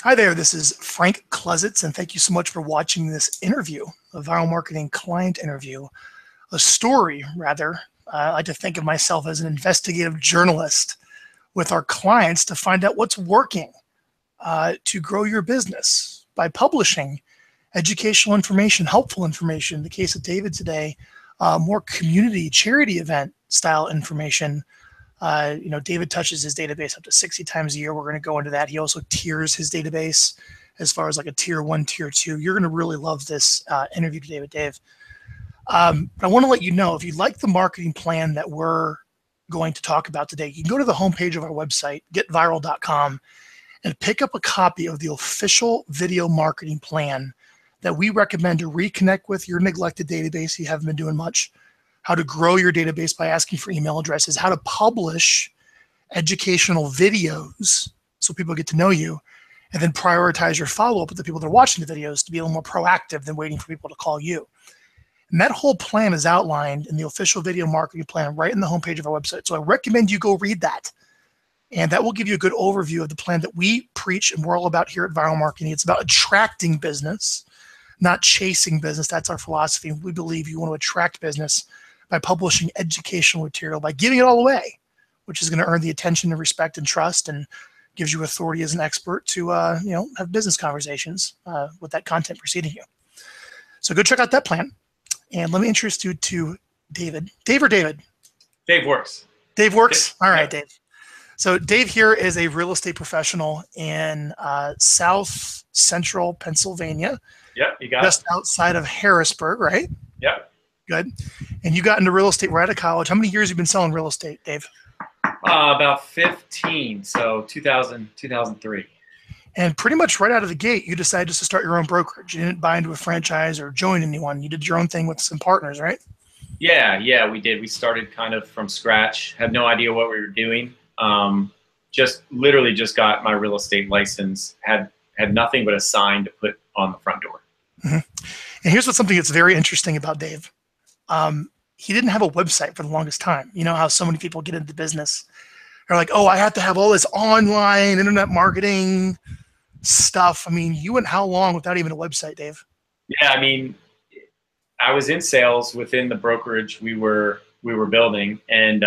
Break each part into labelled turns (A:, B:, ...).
A: Hi there, this is Frank Klesitz, and thank you so much for watching this interview, a viral marketing client interview, a story, rather. I like to think of myself as an investigative journalist with our clients to find out what's working to grow your business by publishing educational information, helpful information. In the case of David today, more community, charity event style information. David touches his database up to 60 times a year. We're going to go into that. He also tiers his database as far as like a tier 1, tier 2. You're going to really love this interview today with Dave. But I want to let you know, if you like the marketing plan that we're going to talk about today, you can go to the homepage of our website, getviral.com, and pick up a copy of the official video marketing plan that we recommend to reconnect with your neglected database. You haven't been doing much. How to grow your database by asking for email addresses, how to publish educational videos so people get to know you, and then prioritize your follow-up with the people that are watching the videos to be a little more proactive than waiting for people to call you. And that whole plan is outlined in the official video marketing plan right in the homepage of our website. So I recommend you go read that. And that will give you a good overview of the plan that we preach and we're all about here at Viral Marketing. It's about attracting business, not chasing business. That's our philosophy. We believe you want to attract business by publishing educational material, by giving it all away, which is going to earn the attention and respect and trust and gives you authority as an expert to have business conversations with that content preceding you. So go check out that plan. And let me introduce you to David. Dave or David?
B: Dave works.
A: Dave works? All right, Dave. So Dave here is a real estate professional in South Central Pennsylvania.
B: Yep, you got
A: just outside of Harrisburg, right?
B: Yep.
A: Good. And you got into real estate right out of college. How many years have you been selling real estate, Dave?
B: About 15, so 2003.
A: And pretty much right out of the gate, you decided just to start your own brokerage. You didn't buy into a franchise or join anyone. You did your own thing with some partners, right?
B: Yeah, we did. We started kind of from scratch, had no idea what we were doing. Literally just got my real estate license, had nothing but a sign to put on the front door.
A: Mm-hmm. And here's something that's very interesting about Dave. He didn't have a website for the longest time. You know how so many people get into business. They're like, oh, I have to have all this online internet marketing stuff. I mean, you went how long without even a website, Dave?
B: Yeah, I mean, I was in sales within the brokerage we were building, and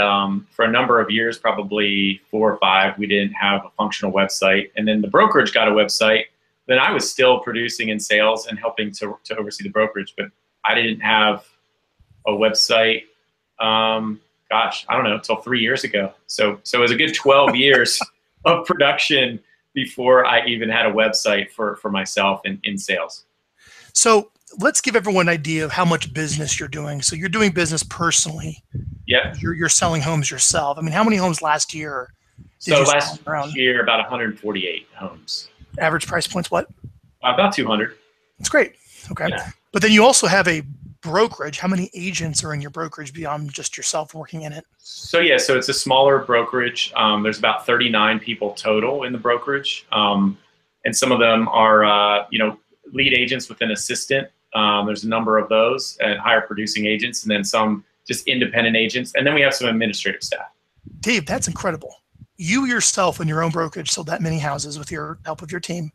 B: for a number of years, probably 4 or 5, we didn't have a functional website. And then the brokerage got a website. Then I was still producing in sales and helping to oversee the brokerage, but I didn't have a website, gosh, I don't know, until 3 years ago. So it was a good 12 years of production before I even had a website for myself in sales. So
A: let's give everyone an idea of how much business you're doing. So you're doing business personally.
B: Yeah.
A: You're selling homes yourself. I mean, how many homes last year
B: did you sell last year, about 148 homes.
A: Average price points, what?
B: About 200.
A: That's great. Okay. Yeah. But then you also have a brokerage. How many agents are in your brokerage beyond just yourself working in it?
B: So it's a smaller brokerage. There's about 39 people total in the brokerage. And some of them are, lead agents with an assistant. There's a number of those and higher producing agents, and then some just independent agents. And then we have some administrative staff.
A: Dave, that's incredible. You yourself in your own brokerage sold that many houses with your help of your team,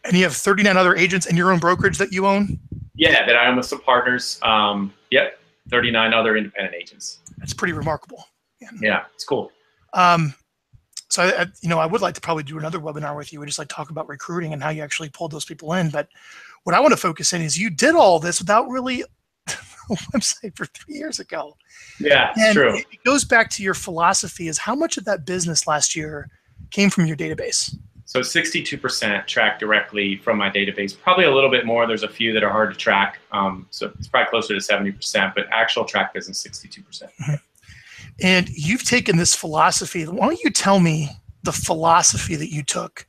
A: and you have 39 other agents in your own brokerage that you own?
B: Yeah, that I own with some partners. 39 other independent agents.
A: That's pretty remarkable.
B: Yeah, it's cool.
A: So I would like to probably do another webinar with you and just like talk about recruiting and how you actually pulled those people in. But what I want to focus in is you did all this without really a website for 3 years ago.
B: Yeah, it's true.
A: It goes back to your philosophy is how much of that business last year came from your database?
B: So 62% tracked directly from my database, probably a little bit more. There's a few that are hard to track. So it's probably closer to 70%, but actual track business, 62%.
A: Mm-hmm. And you've taken this philosophy. Why don't you tell me the philosophy that you took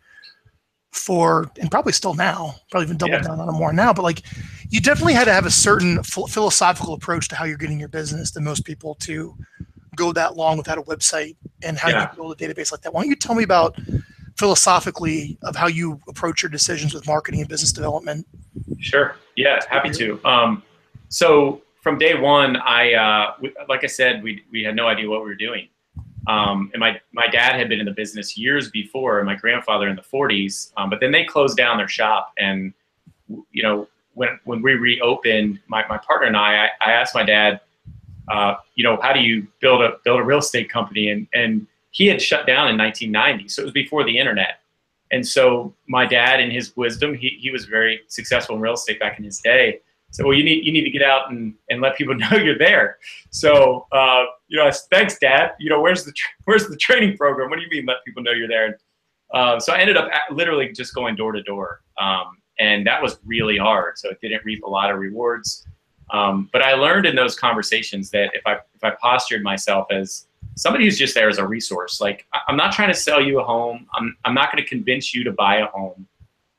A: and probably still now, probably even double down on it more now, but like you definitely had to have a certain philosophical approach to how you're getting your business than most people to go that long without a website and how you build a database like that. Why don't you tell me about philosophically of how you approach your decisions with marketing and business development?
B: Sure. Yeah, happy to. So from day one, like I said, we had no idea what we were doing. And my dad had been in the business years before, and my grandfather in the 40s. But then they closed down their shop. And, you know, when we reopened, my partner and I asked my dad, you know, how do you build a real estate company? And he had shut down in 1990. So it was before the internet. And so my dad, in his wisdom, he was very successful in real estate back in his day. So, well, you need to get out and let people know you're there. So, you know, thanks, Dad. You know, where's the training program? What do you mean let people know you're there? So I ended up literally just going door to door, and that was really hard. So it didn't reap a lot of rewards. But I learned in those conversations that if I postured myself as somebody who's just there as a resource, like I'm not trying to sell you a home. I'm not going to convince you to buy a home.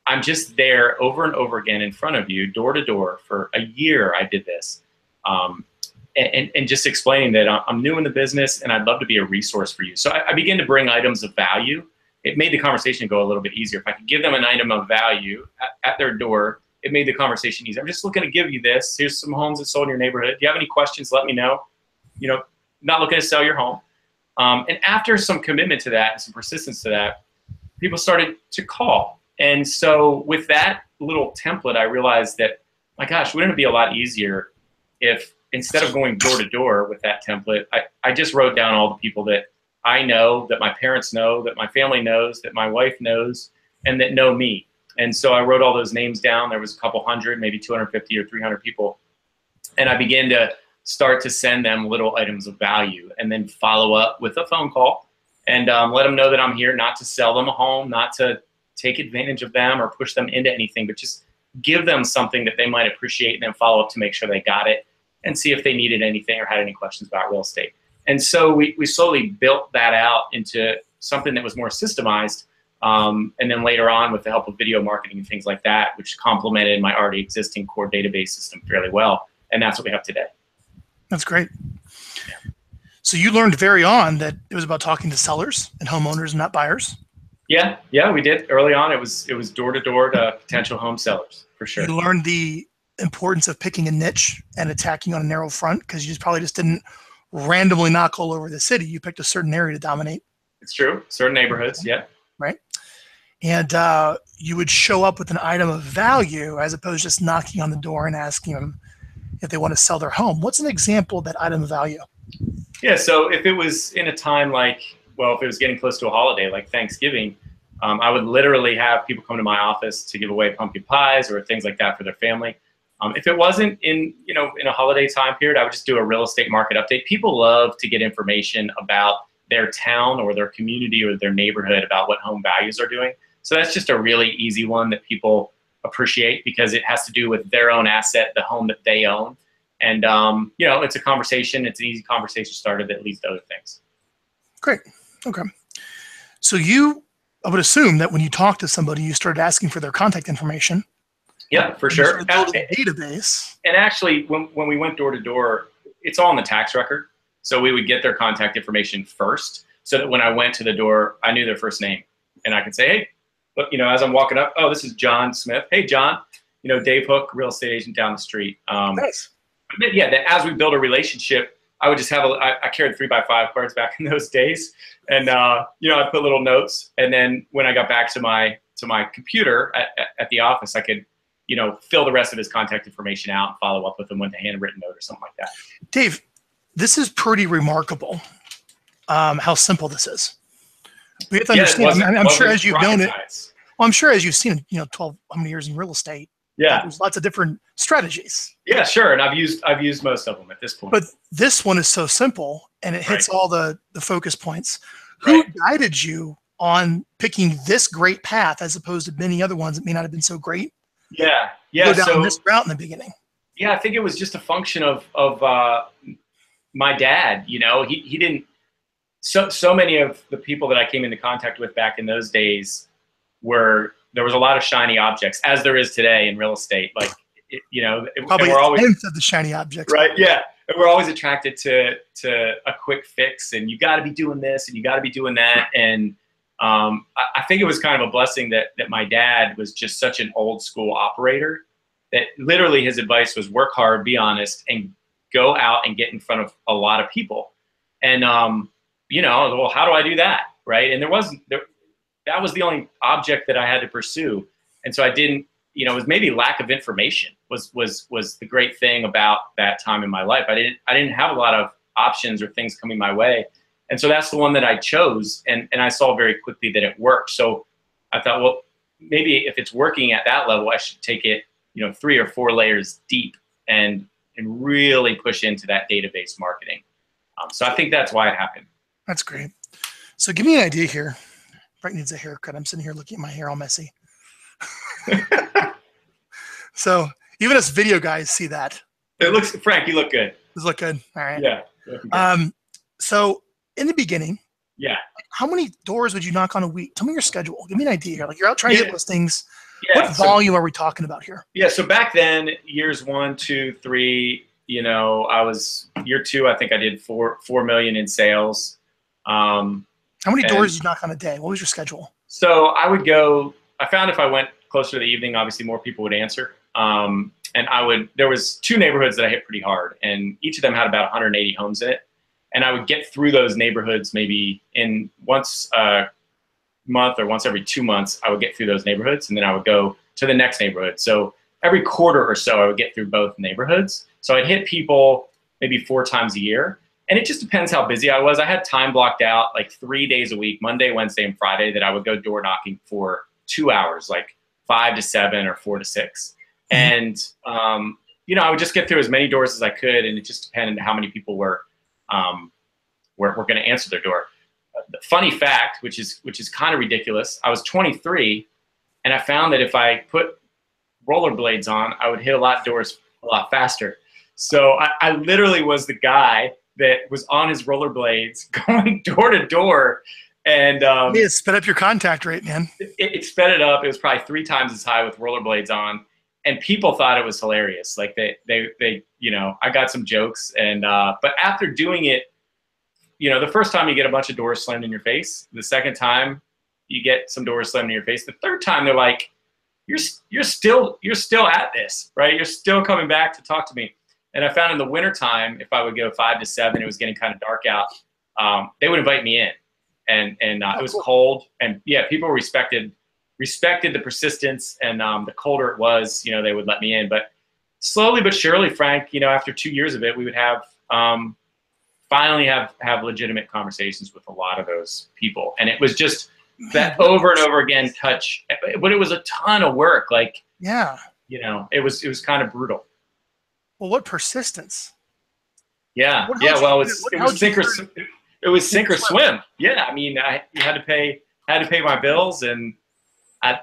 B: I'm just there over and over again in front of you, door to door. For a year, I did this, and just explaining that I'm new in the business and I'd love to be a resource for you. So I began to bring items of value. It made the conversation go a little bit easier. If I could give them an item of value at their door, it made the conversation easier. I'm just looking to give you this. Here's some homes that sold in your neighborhood. If you have any questions, let me know. You know, not looking to sell your home. And after some commitment to that and some persistence to that, people started to call. And so with that little template, I realized that, my gosh, wouldn't it be a lot easier if instead of going door to door with that template, I just wrote down all the people that I know, that my parents know, that my family knows, that my wife knows, and that know me. And so I wrote all those names down. There was a couple hundred, maybe 250 or 300 people. And I began to start to send them little items of value and then follow up with a phone call and let them know that I'm here not to sell them a home, not to take advantage of them or push them into anything, but just give them something that they might appreciate and then follow up to make sure they got it and see if they needed anything or had any questions about real estate. And so we slowly built that out into something that was more systemized. And then later on, with the help of video marketing and things like that, which complemented my already existing core database system fairly well. And that's what we have today. That's
A: great. Yeah. So you learned very on that it was about talking to sellers and homeowners, not buyers.
B: Yeah, we did early on. It was door to door to potential home sellers for sure.
A: You learned the importance of picking a niche and attacking on a narrow front because you probably just didn't randomly knock all over the city. You picked a certain area to dominate.
B: It's true. Certain neighborhoods. Yeah.
A: Right. And you would show up with an item of value as opposed to just knocking on the door and asking them if they want to sell their home. What's an example of that item of value?
B: Yeah. So if it was in a time like, well, if it was getting close to a holiday like Thanksgiving, I would literally have people come to my office to give away pumpkin pies or things like that for their family. If it wasn't in a holiday time period, I would just do a real estate market update. People love to get information about their town or their community or their neighborhood about what home values are doing. So that's just a really easy one that people appreciate because it has to do with their own asset, the home that they own. And, it's a conversation. It's an easy conversation starter that leads to other things.
A: Great. Okay. So I would assume that when you talk to somebody, you started asking for their contact information.
B: Yeah, for sure.
A: A database.
B: And actually, when we went door to door, it's all in the tax record. So we would get their contact information first so that when I went to the door, I knew their first name. And I could say, hey, look, as I'm walking up, oh, this is John Smith. Hey, John, Dave Hooke, real estate agent down the street.
A: Nice.
B: Yeah, that as we build a relationship, I would just have I carried 3x5 cards back in those days. And, I put little notes. And then when I got back to my computer at the office, I could, fill the rest of his contact information out and follow up with him with a handwritten note or something like that.
A: Dave, this is pretty remarkable how simple this is. We have to understand, I'm sure as you've known it, well, I'm sure as you've seen, 12, how many years in real estate,
B: yeah,
A: there's lots of different strategies.
B: Yeah, sure. And I've used most of them at this point.
A: But this one is so simple and it hits all the focus points.
B: Right.
A: Who guided you on picking this great path as opposed to many other ones that may not have been so great?
B: Yeah.
A: Go down this route in the beginning.
B: Yeah, I think it was just a function of my dad. He didn't. So many of the people that I came into contact with back in those days there was a lot of shiny objects, as there is today in real estate. Like,
A: probably
B: we're always
A: of the shiny objects,
B: right? Yeah, and we're always attracted to a quick fix, and you got to be doing this, and you got to be doing that, and I think it was kind of a blessing that my dad was just such an old school operator that literally his advice was work hard, be honest, and go out and get in front of a lot of people. And well, how do I do that? Right. And that was the only object that I had to pursue. And so I didn't, it was maybe lack of information was the great thing about that time in my life. I didn't have a lot of options or things coming my way. And so that's the one that I chose. And I saw very quickly that it worked. So I thought, well, maybe if it's working at that level, I should take it, 3 or 4 layers deep and really push into that database marketing. So I think that's why it happened.
A: That's great. So give me an idea here. Frank needs a haircut. I'm sitting here looking at my hair all messy. So even us video guys see that.
B: Frank, you look good.
A: Does look good. All right.
B: Yeah.
A: So in the beginning,
B: yeah,
A: how many doors would you knock on a week? Tell me your schedule. Give me an idea here. Like you're out trying to get listings.
B: Yeah,
A: what volume are we talking about here?
B: Yeah. So back then, years 1, 2, 3, I was year 2. I think I did 4 million in sales.
A: How many doors did you knock on a day? What was your schedule?
B: So I would go. I found if I went closer to the evening, obviously more people would answer. And there was 2 neighborhoods that I hit pretty hard, and each of them had about 180 homes in it. And I would get through those neighborhoods maybe in once a month or once every 2 months. I would get through those neighborhoods, and then I would go to the next neighborhood. So every quarter or so, I would get through both neighborhoods. So I'd hit people maybe 4 times a year. And it just depends how busy I was. I had time blocked out like 3 days a week, Monday, Wednesday, and Friday, that I would go door knocking for 2 hours, like 5 to 7 or 4 to 6. And, I would just get through as many doors as I could. And it just depended on how many people were going to answer their door. The funny fact, which is kind of ridiculous, I was 23, and I found that if I put rollerblades on, I would hit a lot of doors a lot faster. So I literally was the guy that was on his rollerblades going door to door. And
A: it sped up your contact rate, man.
B: It sped it up. It was probably 3 times as high with rollerblades on. And people thought it was hilarious. Like they I got some jokes. And but after doing it, the first time you get a bunch of doors slammed in your face. The second time you get some doors slammed in your face. The third time they're like, you're still at this, right? You're still coming back to talk to me. And I found in the wintertime, if I would go 5 to 7, it was getting kind of dark out, they would invite me in. And it was cold. And yeah, people respected the persistence, and the colder it was, they would let me in. But slowly but surely, Frank, after 2 years of it, we would have finally have legitimate conversations with a lot of those people. And it was just that over and over again touch, but it was a ton of work. Like,
A: yeah,
B: it was kind of brutal.
A: Well, what persistence?
B: Yeah. Well, it was sink or swim. Yeah. I mean, you had to pay my bills, and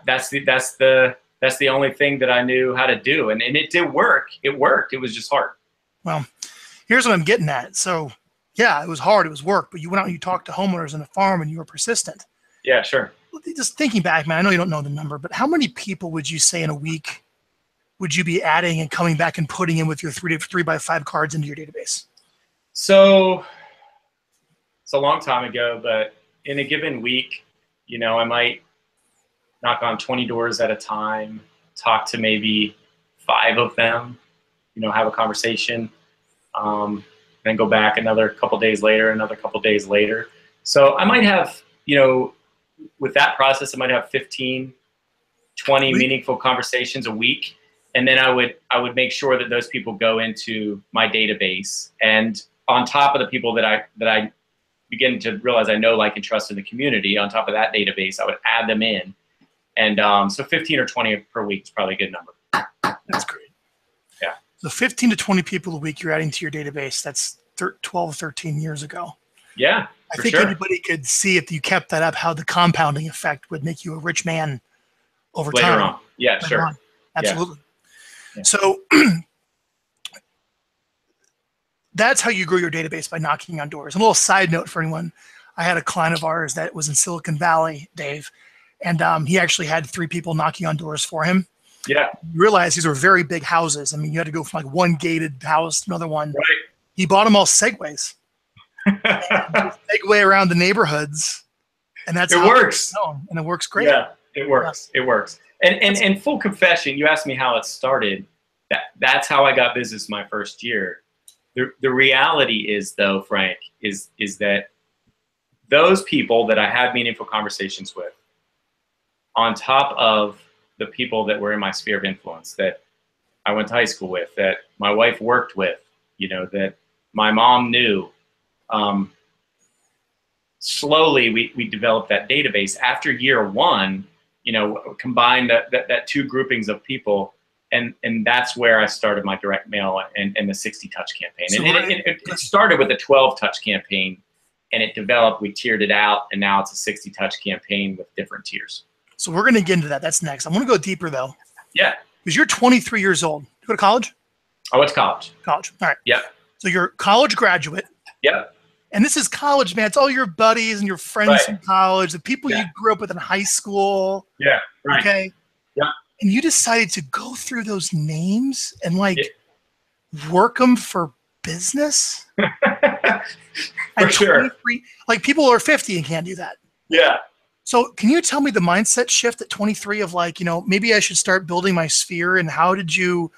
B: that's the only thing that I knew how to do. And it did work. It worked. It was just hard.
A: Well, here's what I'm getting at. So yeah, it was hard. It was work, but you went out and you talked to homeowners on a farm, and you were persistent.
B: Yeah, sure.
A: Just thinking back, man, I know you don't know the number, but how many people would you say in a week would you be adding and coming back and putting in with your 3x5 cards into your database?
B: So it's a long time ago, but in a given week, I might knock on 20 doors at a time, talk to maybe 5 of them, have a conversation, then go back another couple days later, another couple days later. So I might have, with that process, I might have 15, 20 meaningful conversations a week. And then I would make sure that those people go into my database. And on top of the people that I begin to realize I know, like, and trust in the community, on top of that database, I would add them in. And so 15 or 20 per week is probably a good number.
A: That's great.
B: Yeah.
A: So 15 to 20 people a week you're adding to your database. That's 12, 13 years ago.
B: Yeah,
A: I think anybody could see, if you kept that up, how the compounding effect would make you a rich man over time.
B: Later on. Yeah, sure. On.
A: Absolutely.
B: Yeah.
A: So that's how you grow your database, by knocking on doors. A little side note for anyone. I had a client of ours that was in Silicon Valley, Dave, and he actually had 3 people knocking on doors for him.
B: Yeah.
A: You realize these were very big houses. I mean, you had to go from like one gated house to another one.
B: Right.
A: He bought them all segways. Segue around the neighborhoods, and that's
B: it works.
A: And it works great.
B: Yeah, it works. Yeah. It works. And full confession, you asked me how it started. That's how I got business my first year. The reality is, though, Frank, is that those people that I had meaningful conversations with, on top of the people that were in my sphere of influence, that I went to high school with, that my wife worked with, you know, that my mom knew, slowly we developed that database. After year one, you know, combined that two groupings of people, and that's where I started my direct mail and the 60 touch campaign.
A: So
B: and it started with a 12 touch campaign, and it developed, we tiered it out, and now it's a 60 touch campaign with different tiers.
A: So we're going to get into that. That's next. I want to go deeper though.
B: Yeah.
A: Because you're 23 years old. You go to college?
B: I went to college.
A: College. All right.
B: Yep.
A: So you're a college graduate.
B: Yep.
A: And this is college, man. It's all your buddies and your friends from college, the people you grew up with in high school.
B: Yeah. Right.
A: Okay.
B: Yeah.
A: And you decided to go through those names and like work them for business.
B: For sure.
A: Like people are 50 and can't do that.
B: Yeah.
A: So can you tell me the mindset shift at 23 of like, you know, maybe I should start building my sphere, and how did you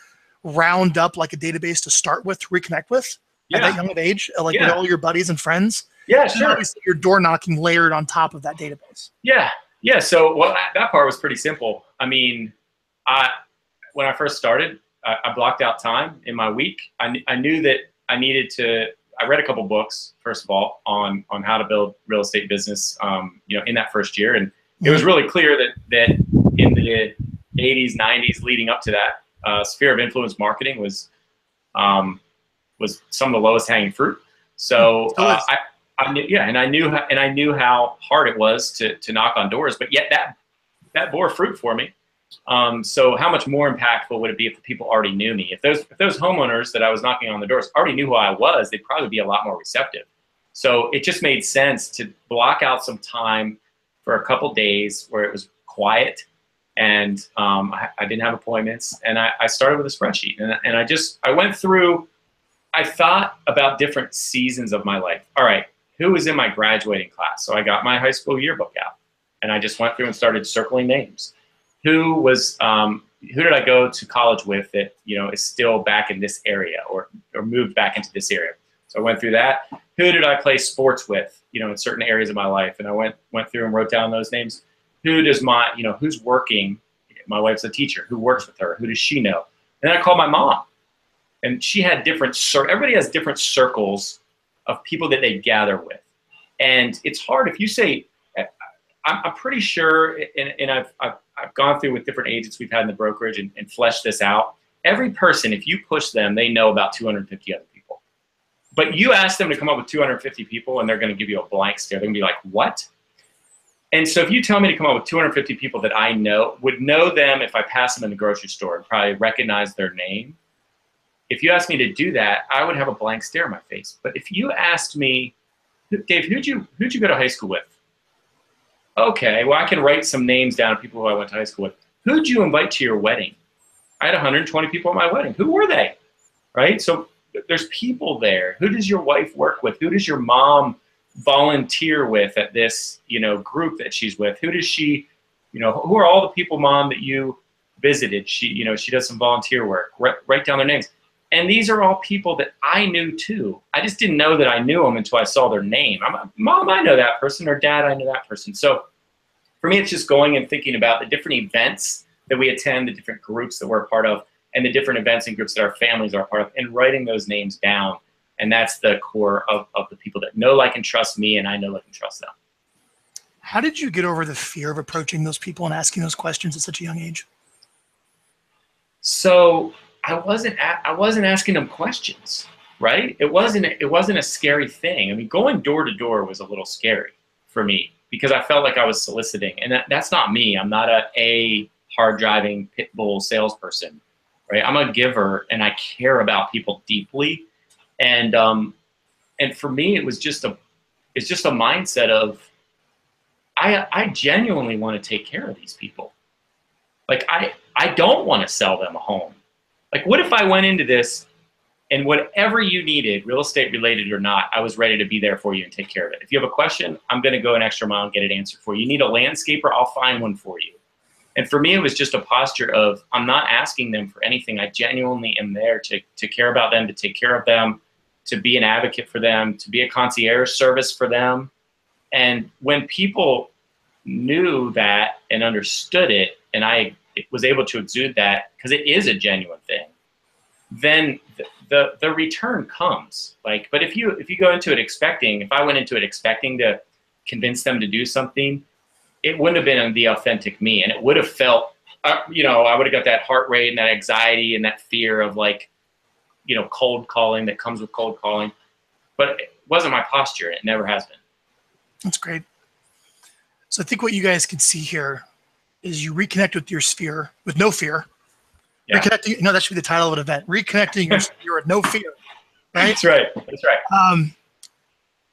A: round up like a database to start with, to reconnect with at that young of age, like with all your buddies and friends?
B: Yeah,
A: and
B: sure.
A: Obviously your door knocking layered on top of that database.
B: Yeah. Yeah. So that part was pretty simple. I mean, when I first started, I blocked out time in my week. I knew that I needed to, I read a couple books, first of all, on how to build real estate business, you know, in that first year. And it was really clear that in the 80s, 90s leading up to that, sphere of influence marketing was some of the lowest hanging fruit. So I knew, and I knew how hard it was to knock on doors, but yet that bore fruit for me. So how much more impactful would it be if the people already knew me? If those homeowners that I was knocking on the doors already knew who I was, they'd probably be a lot more receptive. So it just made sense to block out some time for a couple days where it was quiet, and I didn't have appointments, and I started with a spreadsheet, and I went through, I thought about different seasons of my life. All right, who was in my graduating class? So I got my high school yearbook out, and I just went through and started circling names. Who did I go to college with that, you know, is still back in this area or moved back into this area? So I went through that. Who did I play sports with, you know, in certain areas of my life? And I went through and wrote down those names. Who's working? My wife's a teacher. Who works with her? Who does she know? And then I called my mom, and she had everybody has different circles of people that they gather with. And it's hard if you say, I'm pretty sure, and I've gone through with different agents we've had in the brokerage and fleshed this out. Every person, if you push them, they know about 250 other people. But you ask them to come up with 250 people, and they're going to give you a blank stare. They're going to be like, what? And so if you tell me to come up with 250 people that I know, would know them if I pass them in the grocery store and probably recognize their name. If you asked me to do that, I would have a blank stare on my face. But if you asked me, Dave, who'd you go to high school with? Okay, well, I can write some names down of people who I went to high school with. Who'd you invite to your wedding? I had 120 people at my wedding. Who were they? Right? So there's people there. Who does your wife work with? Who does your mom volunteer with at this, you know, group that she's with? Who does she, you know, who are all the people, mom, that you visited? She, you know, she does some volunteer work. Write down their names. And these are all people that I knew too. I just didn't know that I knew them until I saw their name. Mom, I know that person, or Dad, I know that person. So for me, it's just going and thinking about the different events that we attend, the different groups that we're a part of, and the different events and groups that our families are a part of, and writing those names down. And that's the core of the people that know, like, and trust me, and I know, like, and trust them.
A: How did you get over the fear of approaching those people and asking those questions at such a young age?
B: So I wasn't asking them questions, right? It wasn't a scary thing. I mean, going door to door was a little scary for me because I felt like I was soliciting, and that's not me. I'm not a hard driving pit bull salesperson, right? I'm a giver, and I care about people deeply, and for me, it's just a mindset of I genuinely want to take care of these people. Like I don't want to sell them a home. Like, what if I went into this and whatever you needed, real estate related or not, I was ready to be there for you and take care of it. If you have a question, I'm going to go an extra mile and get it answered for you. You need a landscaper, I'll find one for you. And for me, it was just a posture of, I'm not asking them for anything. I genuinely am there to care about them, to take care of them, to be an advocate for them, to be a concierge service for them. And when people knew that and understood it, and I was able to exude that because it is a genuine thing, then the return comes. Like, but if you go into it expecting, if I went into it expecting to convince them to do something, it wouldn't have been the authentic me, and it would have felt, you know, I would have got that heart rate and that anxiety and that fear of, like, you know, cold calling that comes with cold calling. But it wasn't my posture. It never has been.
A: That's great. So I think what you guys can see here is you reconnect with your sphere with no fear.
B: Yeah.
A: Reconnecting, no, that should be the title of an event. Reconnecting your sphere with no fear. Right?
B: That's right. That's right.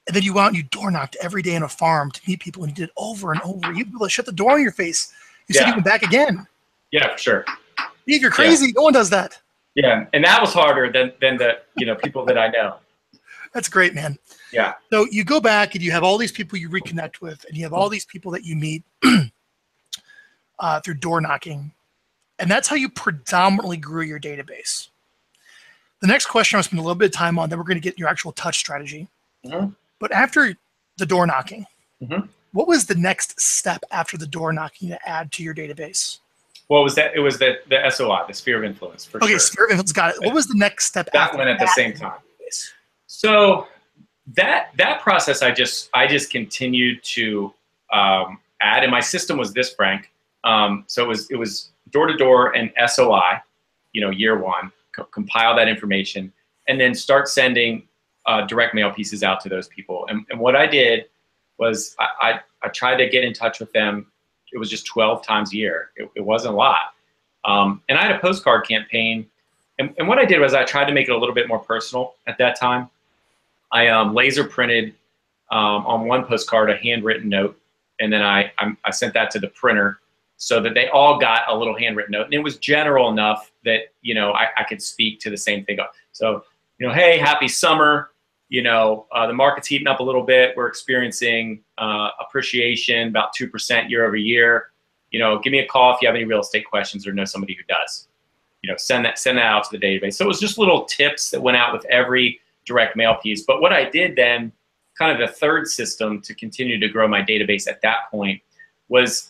A: And then you went out and you door knocked every day on a farm to meet people, and you did it over and over. You'd be able to shut the door on your face. You said you went back again.
B: Yeah, for sure.
A: Steve, you're crazy. Yeah. No one does that.
B: Yeah, and that was harder than the, you know, people that I know.
A: That's great, man.
B: Yeah.
A: So you go back and you have all these people you reconnect with, and you have all these people that you meet through door knocking. And that's how you predominantly grew your database. The next question I'll spend a little bit of time on, then we're going to get your actual touch strategy.
B: Mm-hmm.
A: But after the door knocking,
B: mm-hmm.
A: what was the next step after the door knocking to add to your database?
B: Well, it was the SOI, the sphere of influence, for sure.
A: Okay, sphere of influence, got it. What was the next step
B: that
A: after
B: went at
A: that
B: the same time? So that process, I just continued to add, and my system was this, Frank. So it was door to door and SOI, you know, year one, compile that information, and then start sending direct mail pieces out to those people. And what I did was I tried to get in touch with them. It was just 12 times a year. It wasn't a lot. And I had a postcard campaign. And what I did was I tried to make it a little bit more personal at that time. I laser printed on one postcard a handwritten note. And then I sent that to the printer so that they all got a little handwritten note. And it was general enough that, you know, I could speak to the same thing. So, you know, hey, happy summer. You know, the market's heating up a little bit. We're experiencing appreciation about 2% year over year. You know, give me a call if you have any real estate questions or know somebody who does. You know, send that out to the database. So it was just little tips that went out with every direct mail piece. But what I did then, kind of the third system to continue to grow my database at that point was,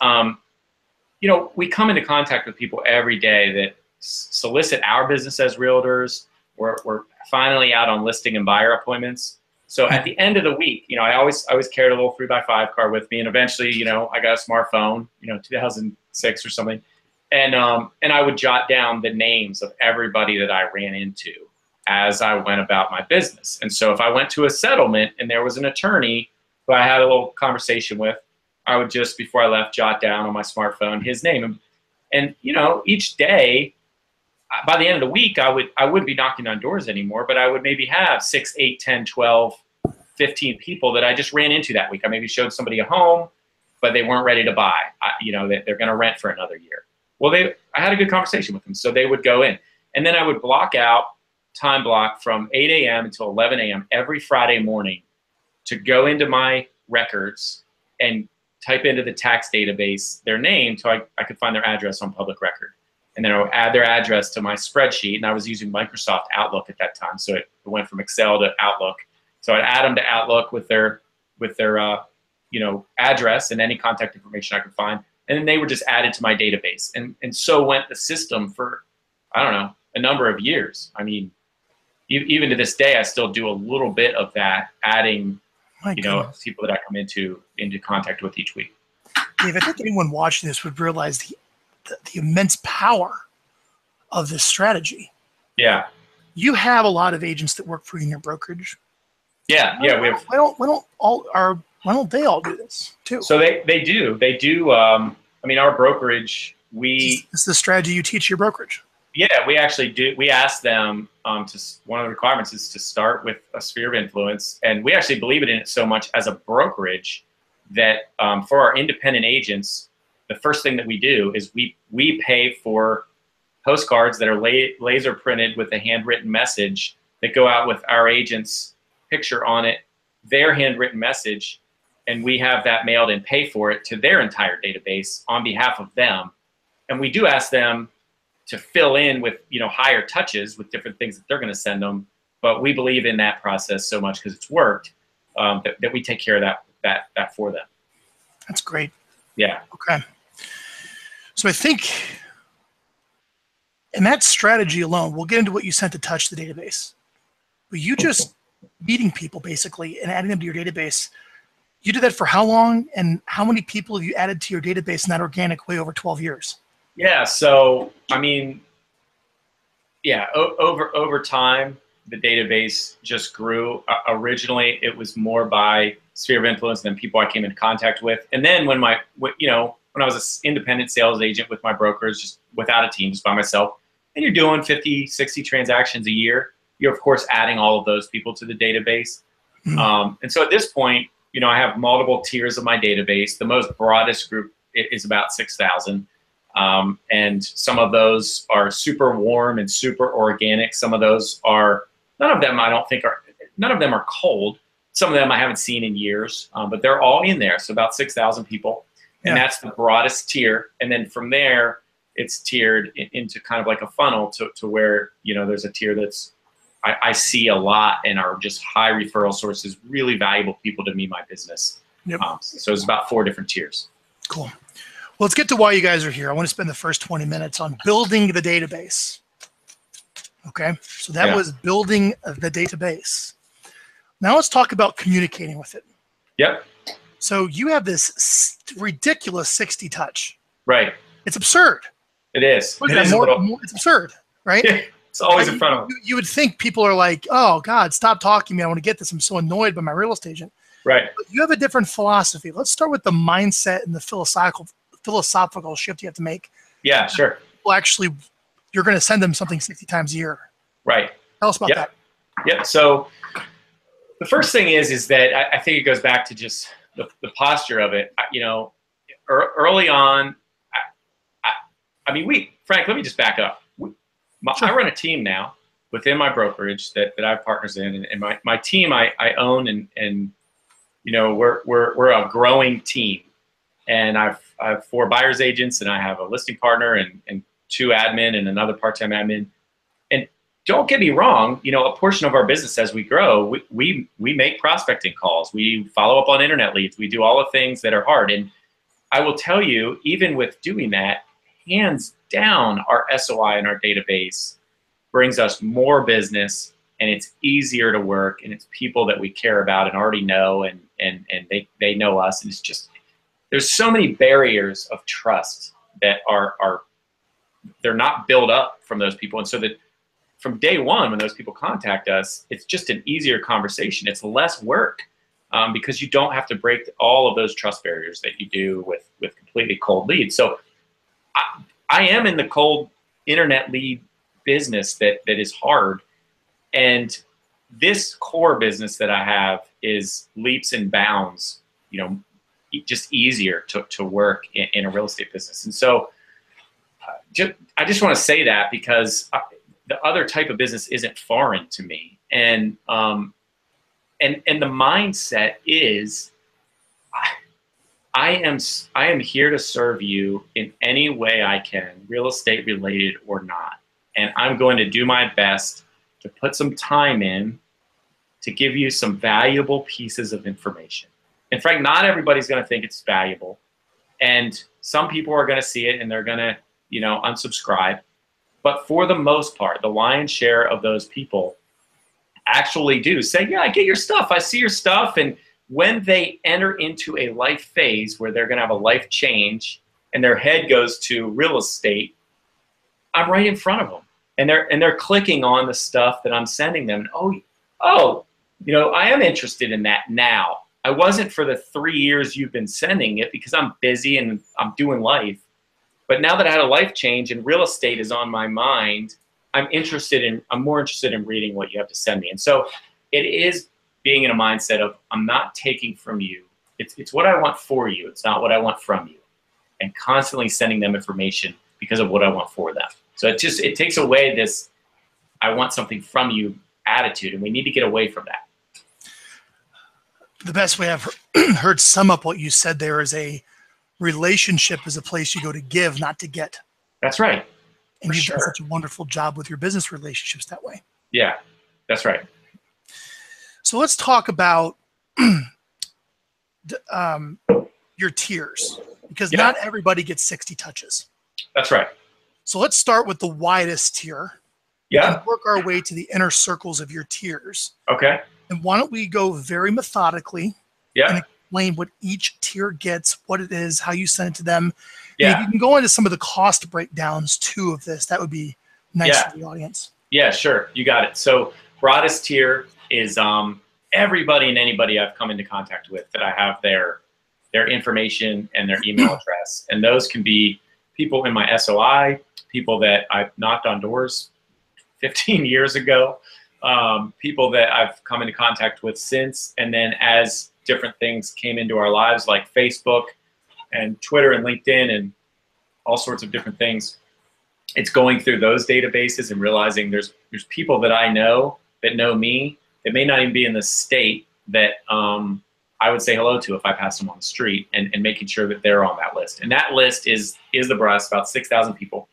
B: you know, we come into contact with people every day that solicit our business as realtors. We're finally out on listing and buyer appointments. So at the end of the week, you know, I always carried a little 3x5 card with me, and eventually, you know, I got a smartphone, you know, 2006 or something, and I would jot down the names of everybody that I ran into as I went about my business. And so if I went to a settlement and there was an attorney who I had a little conversation with, I would just, before I left, jot down on my smartphone his name, and you know, each day, by the end of the week, I wouldn't be knocking on doors anymore, but I would maybe have 6, 8, 10, 12, 15 people that I just ran into that week. I maybe showed somebody a home, but they weren't ready to buy. You know, they're going to rent for another year. Well, I had a good conversation with them, so they would go in. And then I would time block from 8 a.m. until 11 a.m. every Friday morning to go into my records and type into the tax database their name so I could find their address on public record. And then I would add their address to my spreadsheet. And I was using Microsoft Outlook at that time. So it went from Excel to Outlook. So I'd add them to Outlook with their you know, address and any contact information I could find. And then they were just added to my database. And so went the system for, I don't know, a number of years. I mean, even to this day, I still do a little bit of that, adding, you know, people that I come into contact with each week.
A: Dave, I think anyone watching this would realize the immense power of this strategy.
B: Yeah.
A: You have a lot of agents that work for you in your brokerage.
B: Yeah. Yeah. We have.
A: Why don't they all do this too?
B: So they do. I mean, our brokerage,
A: it's the strategy you teach your brokerage.
B: Yeah, we actually do. We ask them one of the requirements is to start with a sphere of influence. And we actually believe in it so much as a brokerage that for our independent agents, the first thing that we do is we pay for postcards that are laser printed with a handwritten message that go out with our agent's picture on it, their handwritten message, and we have that mailed and pay for it to their entire database on behalf of them. And we do ask them to fill in with, you know, higher touches with different things that they're going to send them. But we believe in that process so much because it's worked that we take care of that that for them.
A: That's great.
B: Yeah.
A: Okay. So I think in that strategy alone, we'll get into what you sent to touch the database. But you just meeting people basically and adding them to your database, you did that for how long, and how many people have you added to your database in that organic way over 12 years?
B: Yeah. So, I mean, yeah, over time, the database just grew. Originally, it was more by sphere of influence than people I came in contact with. And then when I was an independent sales agent with my brokers, just without a team, just by myself, and you're doing 50, 60 transactions a year, you're of course adding all of those people to the database. And so at this point, I have multiple tiers of my database. The most broadest group is about 6,000. And some of those are super warm and super organic. Some of those are, none of them are cold. Some of them I haven't seen in years, but they're all in there. So about 6,000 people. And that's the broadest tier. And then from there, it's tiered into kind of like a funnel to where, there's a tier that's, I see a lot and are just high referral sources, really valuable people to me, my business.
A: Yep.
B: So it's about 4 different tiers.
A: Cool. Well, let's get to why you guys are here. I want to spend the first 20 minutes on building the database. Okay. So that was building the database. Now let's talk about communicating with it.
B: Yep.
A: So you have this ridiculous 60 touch.
B: Right.
A: It's absurd.
B: It is.
A: It's absurd, right?
B: It's always in front of them.
A: You would think people are like, oh, God, stop talking to me. I want to get this. I'm so annoyed by my real estate agent.
B: Right.
A: But you have a different philosophy. Let's start with the mindset and the philosophical shift you have to make.
B: Yeah, sure.
A: Well, actually, you're going to send them something 60 times a year.
B: Right.
A: Tell us about that.
B: Yep. So the first thing is that I think it goes back to just the posture of it. Early on, Frank, let me just back up. I run a team now within my brokerage that I have partners in, and my team I own, and we're a growing team, and I have 4 buyers agents, and I have a listing partner and 2 admin and another part-time admin. And don't get me wrong, a portion of our business as we grow, we make prospecting calls, we follow up on internet leads, we do all the things that are hard. And I will tell you, even with doing that, hands down, our SOI in our database brings us more business, and it's easier to work, and it's people that we care about and already know, and they know us. And it's just, there's so many barriers of trust that they're not built up from those people. And so that from day one, when those people contact us, it's just an easier conversation. It's less work because you don't have to break all of those trust barriers that you do with completely cold leads. So I am in the cold internet lead business that is hard. And this core business that I have is leaps and bounds, just easier to work in a real estate business. And so I just want to say that because the other type of business isn't foreign to me. And the mindset is, I am here to serve you in any way I can, real estate related or not. And I'm going to do my best to put some time in to give you some valuable pieces of information. And Frank, not everybody's going to think it's valuable. And some people are going to see it and they're going to, unsubscribe. But for the most part, the lion's share of those people actually do say, yeah, I get your stuff. I see your stuff. And when they enter into a life phase where they're going to have a life change and their head goes to real estate, I'm right in front of them, and they're clicking on the stuff that I'm sending them. And, I am interested in that now. I wasn't for the 3 years you've been sending it because I'm busy and I'm doing life. But now that I had a life change and real estate is on my mind, I'm more interested in reading what you have to send me. And so it is being in a mindset of, I'm not taking from you. It's what I want for you. It's not what I want from you. And constantly sending them information because of what I want for them. So it takes away this, I want something from you attitude, and we need to get away from that.
A: The best way I've heard sum up what you said there is a relationship is a place you go to give, not to get.
B: That's right.
A: And you've done such a wonderful job with your business relationships that way.
B: Yeah, that's right.
A: So let's talk about your tiers, because
B: Yeah.
A: not everybody gets 60 touches.
B: That's right.
A: So let's start with the widest tier.
B: Yeah.
A: And work our way to the inner circles of your tiers.
B: Okay.
A: And why don't we go very methodically
B: Yeah.
A: and explain what each tier gets, what it is, how you send it to them.
B: Yeah.
A: And if you can go into some of the cost breakdowns too of this, that would be nice
B: Yeah.
A: for the audience.
B: Yeah, sure. You got it. So broadest tier is everybody and anybody I've come into contact with that I have their information and their email address. And those can be people in my SOI, people that I've knocked on doors 15 years ago, people that I've come into contact with since, and then as different things came into our lives like Facebook and Twitter and LinkedIn and all sorts of different things, it's going through those databases and realizing there's people that I know that know me that may not even be in the state that I would say hello to if I passed them on the street, and making sure that they're on that list. And that list is the broadest, about 6,000 people.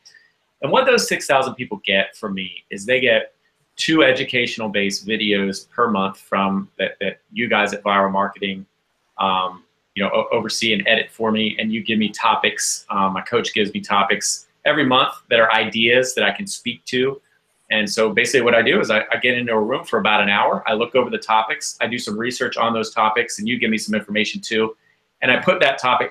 B: And what those 6,000 people get from me is they get 2 educational-based videos per month from that you guys at Viral Marketing, oversee and edit for me, and you give me topics. My coach gives me topics every month that are ideas that I can speak to. And so basically what I do is I get into a room for about an hour. I look over the topics. I do some research on those topics, and you give me some information too. And I put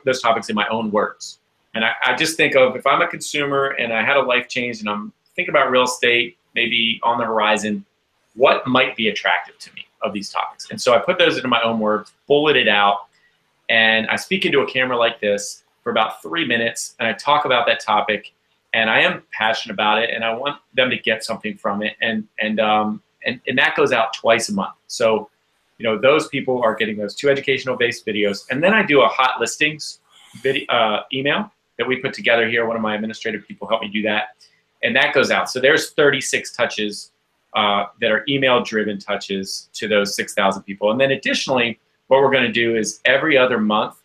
B: those topics in my own words. And I just think of, if I'm a consumer and I had a life change and I'm thinking about real estate, maybe on the horizon, what might be attractive to me of these topics? And so I put those into my own words, bullet it out, and I speak into a camera like this for about 3 minutes, and I talk about that topic, and I am passionate about it, and I want them to get something from it, and that goes out twice a month. So, those people are getting those 2 educational-based videos, and then I do a hot listings video, email that we put together here. One of my administrative people helped me do that, and that goes out. So there's 36 touches that are email-driven touches to those 6,000 people. And then additionally, what we're going to do is every other month,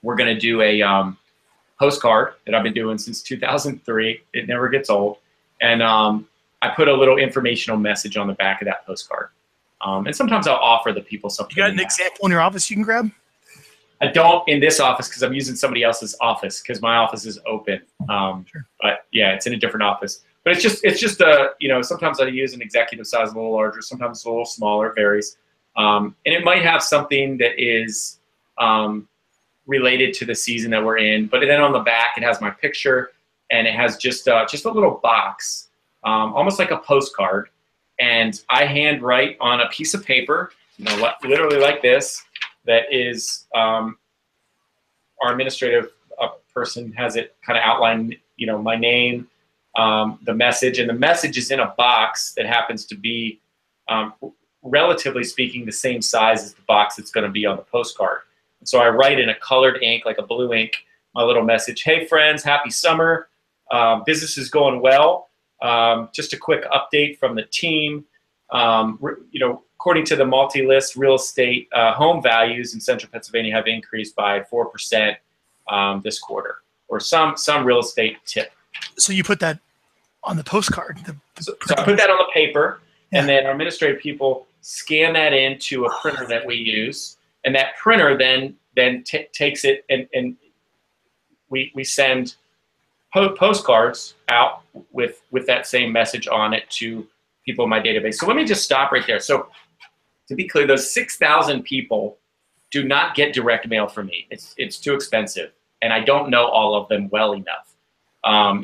B: we're going to do a postcard that I've been doing since 2003. It never gets old. And I put a little informational message on the back of that postcard. And sometimes I'll offer the people something.
A: You got an example in your office you can grab?
B: I don't in this office because I'm using somebody else's office because my office is open.
A: Sure.
B: But yeah, it's in a different office. But it's just sometimes I use an executive size a little larger, sometimes it's a little smaller, it varies. And it might have something that is related to the season that we're in. But then on the back, it has my picture, and it has just a little box, almost like a postcard. And I handwrite on a piece of paper, literally like this. That is our administrative person has it kind of outlined, my name, the message, and the message is in a box that happens to be, relatively speaking, the same size as the box that's going to be on the postcard. And so I write in a colored ink, like a blue ink, my little message. Hey friends, happy summer. Business is going well. Just a quick update from the team. According to the multi-list real estate home values in central Pennsylvania have increased by 4% this quarter, or some real estate tip.
A: So you put that on the postcard.
B: So I put that on the paper, and then our administrative people scan that into a printer that we use, and that printer then takes it and we send postcards out with that same message on it to people in my database. So let me just stop right there. So to be clear, those 6,000 people do not get direct mail from me. It's too expensive, and I don't know all of them well enough.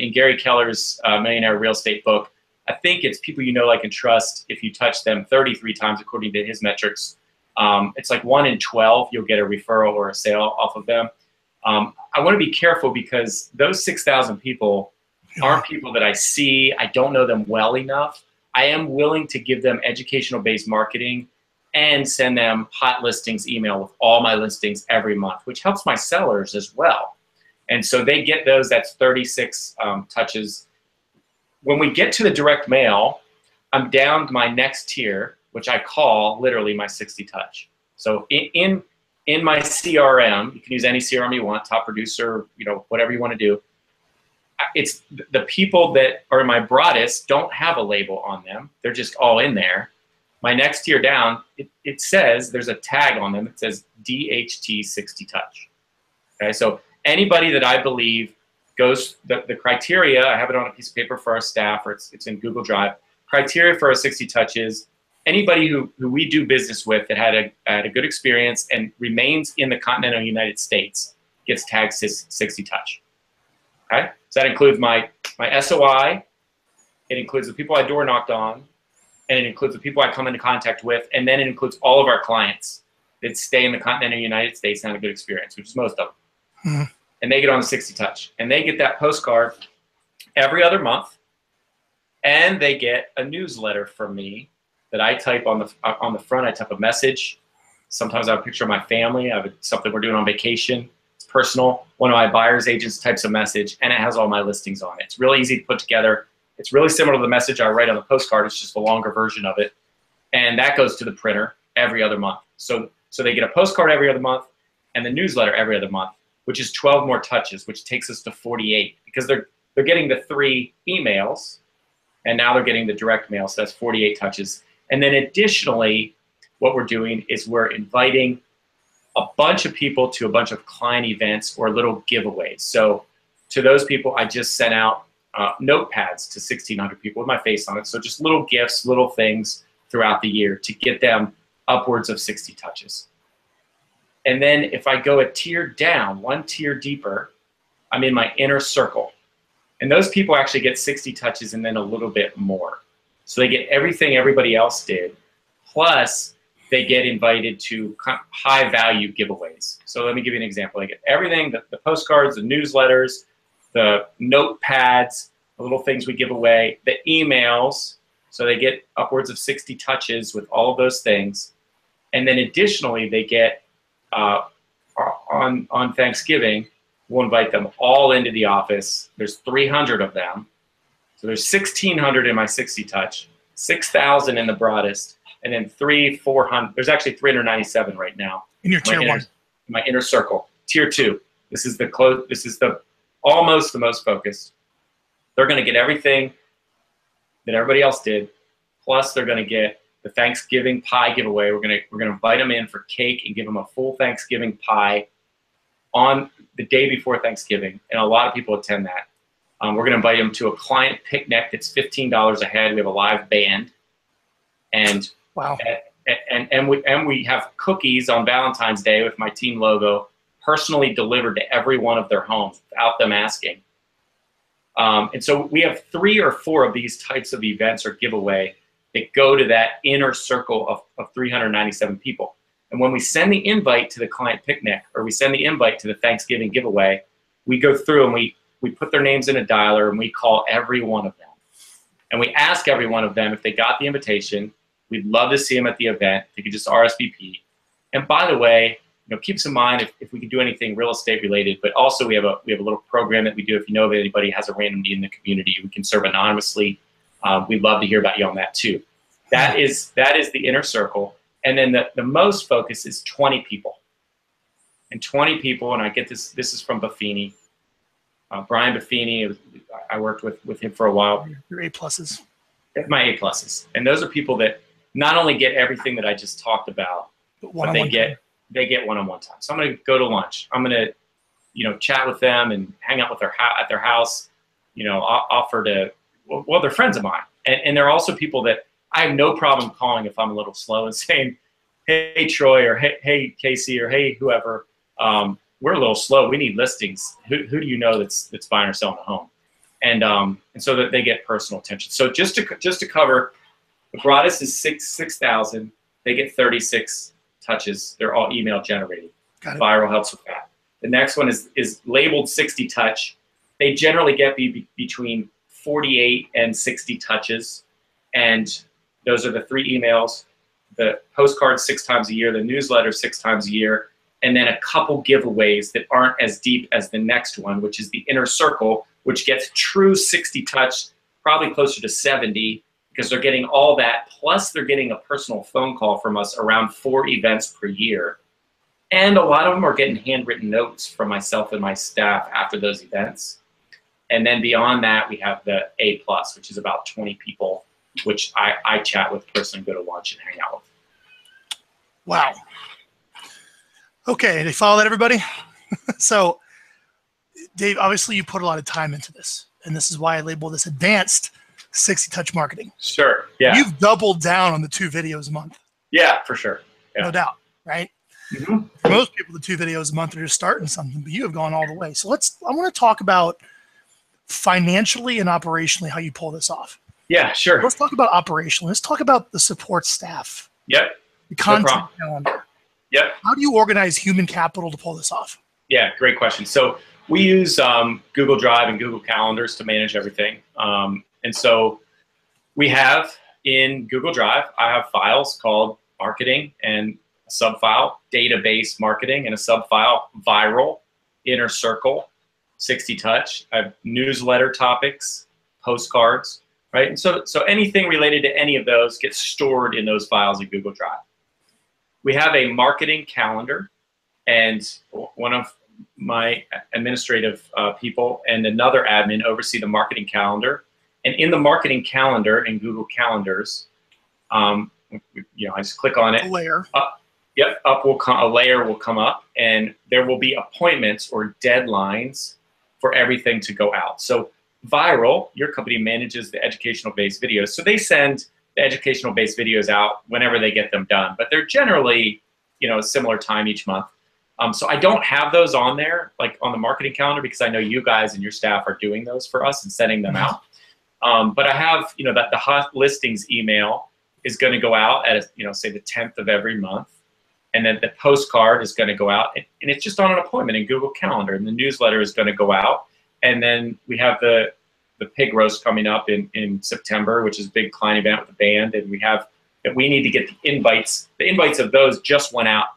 B: In Gary Keller's Millionaire Real Estate book, I think it's people you know, like, and trust. If you touch them 33 times, according to his metrics, it's like 1 in 12 you'll get a referral or a sale off of them. I want to be careful because those 6,000 people aren't people that I see. I don't know them well enough. I am willing to give them educational-based marketing and send them hot listings email with all my listings every month, which helps my sellers as well. And so they get those. That's 36 touches. When we get to the direct mail, I'm down to my next tier, which I call literally my 60 touch. So in my CRM, you can use any CRM you want, Top Producer, whatever you want to do. It's the people that are in my broadest don't have a label on them. They're just all in there. My next tier down, it says, there's a tag on them. It says DHT 60 touch. Okay, so anybody that I believe goes, the criteria, I have it on a piece of paper for our staff, or it's in Google Drive. Criteria for a 60 touch is anybody who we do business with that had a good experience and remains in the continental United States gets tagged 60 touch. Okay, so that includes my SOI, it includes the people I door knocked on, and it includes the people I come into contact with, and then it includes all of our clients that stay in the continental United States and have a good experience, which is most of them. Mm-hmm. And they get on the 60 touch, and they get that postcard every other month, and they get a newsletter from me that I type on the front. I type a message. Sometimes I have a picture of my family. I have something we're doing on vacation. It's personal. One of my buyer's agents types a message, and it has all my listings on it. It's really easy to put together. It's really similar to the message I write on the postcard. It's just a longer version of it, and that goes to the printer every other month. So they get a postcard every other month and the newsletter every other month, which is 12 more touches, which takes us to 48, because they're getting the 3 emails, and now they're getting the direct mail, so that's 48 touches. And then additionally, what we're doing is we're inviting a bunch of people to a bunch of client events or little giveaways. So to those people, I just sent out notepads to 1,600 people with my face on it. So just little gifts, little things throughout the year to get them upwards of 60 touches. And then if I go a tier down, one tier deeper, I'm in my inner circle. And those people actually get 60 touches and then a little bit more. So they get everything everybody else did, plus they get invited to high value giveaways. So let me give you an example. They get everything, the postcards, the newsletters, the notepads, the little things we give away, the emails. So they get upwards of 60 touches with all of those things. And then additionally, they get, on Thanksgiving, we'll invite them all into the office. There's 300 of them. So there's 1,600 in my 60 touch, 6,000 in the broadest, and then 400. There's actually 397 right now.
A: In your tier 1.
B: My inner circle. Tier 2. This is the almost the most focused. They're going to get everything that everybody else did, plus they're going to get the Thanksgiving pie giveaway. We're going to invite them in for cake and give them a full Thanksgiving pie on the day before Thanksgiving, and a lot of people attend that. We're going to invite them to a client picnic that's $15 a head. We have a live band, and
A: wow.
B: And we have cookies on Valentine's Day with my team logo, personally delivered to every one of their homes without them asking. And so we have 3 or 4 of these types of events or giveaway that go to that inner circle of 397 people. And when we send the invite to the client picnic, or we send the invite to the Thanksgiving giveaway, we go through and we put their names in a dialer and we call every one of them. And we ask every one of them if they got the invitation. We'd love to see them at the event. They could just RSVP. And by the way, keep in mind if we could do anything real estate related, but also we have a little program that we do. If you know of anybody has a random need in the community, we can serve anonymously. We'd love to hear about you on that too. That is the inner circle. And then the most focus is 20 people. And 20 people, and I get this is from Buffini. Brian Buffini, I worked with him for a while.
A: Your A+.
B: My A+. And those are people that not only get everything that I just talked about, but they get one-on-one time. So I'm going to go to lunch. I'm going to, chat with them and hang out with at their house. Offer to, well, they're friends of mine, and they're also people that I have no problem calling if I'm a little slow and saying, "Hey Troy," or "Hey Casey," or "Hey whoever, we're a little slow. We need listings. Who do you know that's buying or selling a home?" And so that they get personal attention. So just to cover, the broadest is 6,000. They get 36 touches. They're all email generated. Viral helps with that. The next one is labeled 60 touch. They generally get between 48 and 60 touches, and those are the 3 emails, the postcard 6 times a year, the newsletter 6 times a year, and then a couple giveaways that aren't as deep as the next one, which is the inner circle, which gets true 60 touch, probably closer to 70, because they're getting all that, plus they're getting a personal phone call from us around 4 events per year. And a lot of them are getting handwritten notes from myself and my staff after those events. And then beyond that, we have the A+, which is about 20 people which I chat with the person and go to lunch and hang out with.
A: Wow. Okay, did you follow that, everybody? So, Dave, obviously you put a lot of time into this, and this is why I label this advanced 60-touch marketing.
B: Sure, yeah.
A: You've doubled down on the 2 videos a month.
B: Yeah, for sure. Yeah.
A: No doubt, right?
B: Mm-hmm.
A: For most people, the 2 videos a month are just starting something, but you have gone all the way. So I want to talk about financially and operationally how you pull this off.
B: Yeah, sure.
A: Let's talk about operationally. Let's talk about the support staff.
B: Yep.
A: The content calendar.
B: Yep.
A: How do you organize human capital to pull this off?
B: Yeah, great question. So we use Google Drive and Google Calendars to manage everything. And so we have in Google Drive, I have files called marketing and a subfile, database marketing, and a subfile, viral, inner circle, 60 touch. I have newsletter topics, postcards, right? And so anything related to any of those gets stored in those files in Google Drive. We have a marketing calendar, and one of my administrative people and another admin oversee the marketing calendar. And in the marketing calendar in Google Calendars, I just click on it.
A: A layer.
B: A layer will come up, and there will be appointments or deadlines for everything to go out. So Viral, your company manages the educational-based videos. So they send the educational-based videos out whenever they get them done, but they're generally, a similar time each month. So I don't have those on there, like on the marketing calendar, because I know you guys and your staff are doing those for us and sending them out. But I have, that the hot listings email is going to go out at, say the 10th of every month. And then the postcard is going to go out, and it's just on an appointment in Google Calendar. And the newsletter is going to go out. And then we have the pig roast coming up in September, which is a big client event with the band. And we need to get the invites. The invites of those just went out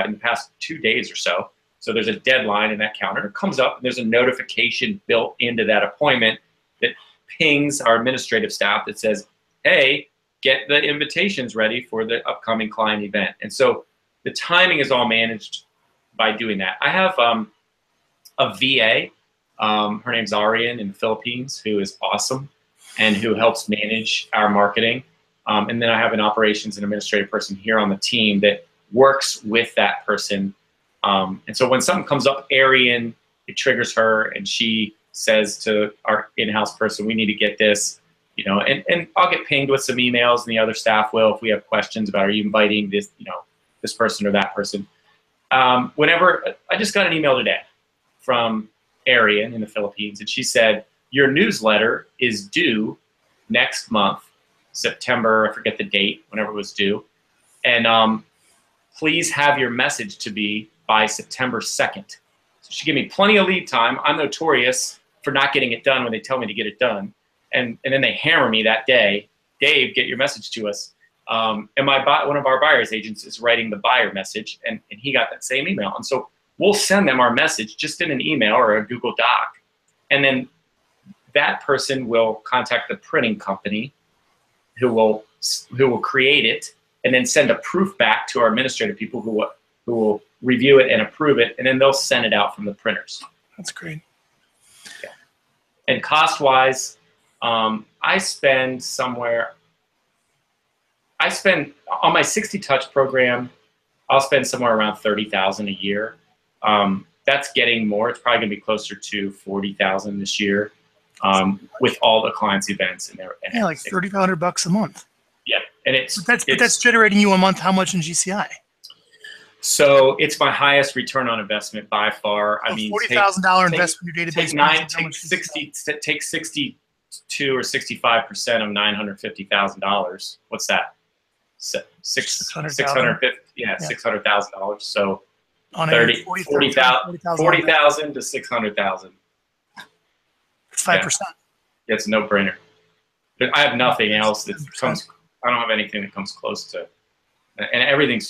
B: in the past 2 days or so. So there's a deadline in that calendar. It comes up, and there's a notification built into that appointment that pings our administrative staff that says, hey, get the invitations ready for the upcoming client event. And so the timing is all managed by doing that. I have a VA. Her name's Arian in the Philippines, who is awesome and who helps manage our marketing. And then I have an operations and administrative person here on the team that works with that person. And so when something comes up, Arian, it triggers her, and she says to our in-house person, we need to get this, and I'll get pinged with some emails, and the other staff will if we have questions about, are you inviting this, this person or that person. Whenever I just got an email today from Arian in the Philippines, and she said, your newsletter is due next month, September, I forget the date, whenever it was due. And please have your message to be by September 2nd. So she gave me plenty of lead time. I'm notorious for not getting it done when they tell me to get it done. And then they hammer me that day, Dave, get your message to us. And one of our buyer's agents is writing the buyer message, and he got that same email. And so we'll send them our message just in an email or a Google Doc. And then that person will contact the printing company who will create it and then send a proof back to our administrative people who will review it and approve it, and then they'll send it out from the printers.
A: That's great.
B: Yeah. And cost-wise, I spend on my 60 touch program, I'll spend somewhere around $30,000 a year. That's getting more. It's probably gonna be closer to $40,000 this year, with all the clients' events and everything.
A: Yeah, like $3,500 a month.
B: Yeah, and
A: that's generating you a month how much in GCI?
B: So it's my highest return on investment by far. I mean,
A: $40,000 investment in your database.
B: Take 62 or 65% of $950,000. What's that? $650,000. Yeah, $600,000. So
A: on
B: 40,000 to 600,000.
A: It's 5%.
B: Yeah, it's a no-brainer. I have nothing else that comes. I don't have anything that comes close to. And everything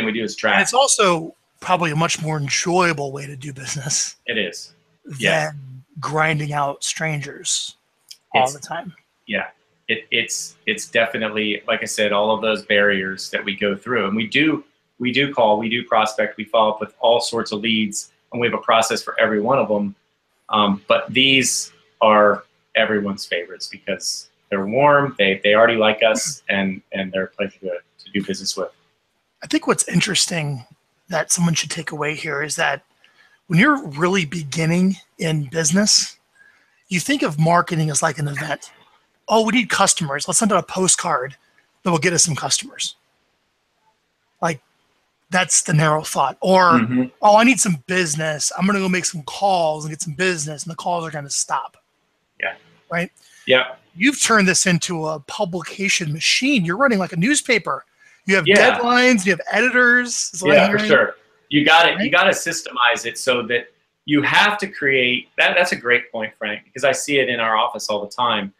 B: we do is tracked.
A: And it's also probably a much more enjoyable way to do business.
B: It is.
A: Than grinding out strangers all the time.
B: Yeah. It's definitely, like I said, all of those barriers that we go through. And we do call, we do prospect, we follow up with all sorts of leads, and we have a process for every one of them. But these are everyone's favorites because they're warm, they already like us, and they're a pleasure to do business with.
A: I think what's interesting that someone should take away here is that when you're really beginning in business, you think of marketing as like an event. Oh, we need customers. Let's send out a postcard that will get us some customers. Like, that's the narrow thought. Or, oh, I need some business. I'm going to go make some calls and get some business, and the calls are going to stop.
B: Yeah.
A: Right?
B: Yeah.
A: You've turned this into a publication machine. You're running like a newspaper. You have deadlines. You have editors.
B: Yeah, for sure. You got it. Right? You got to systemize it so that you have to create that. That's a great point, Frank, because I see it in our office all the time.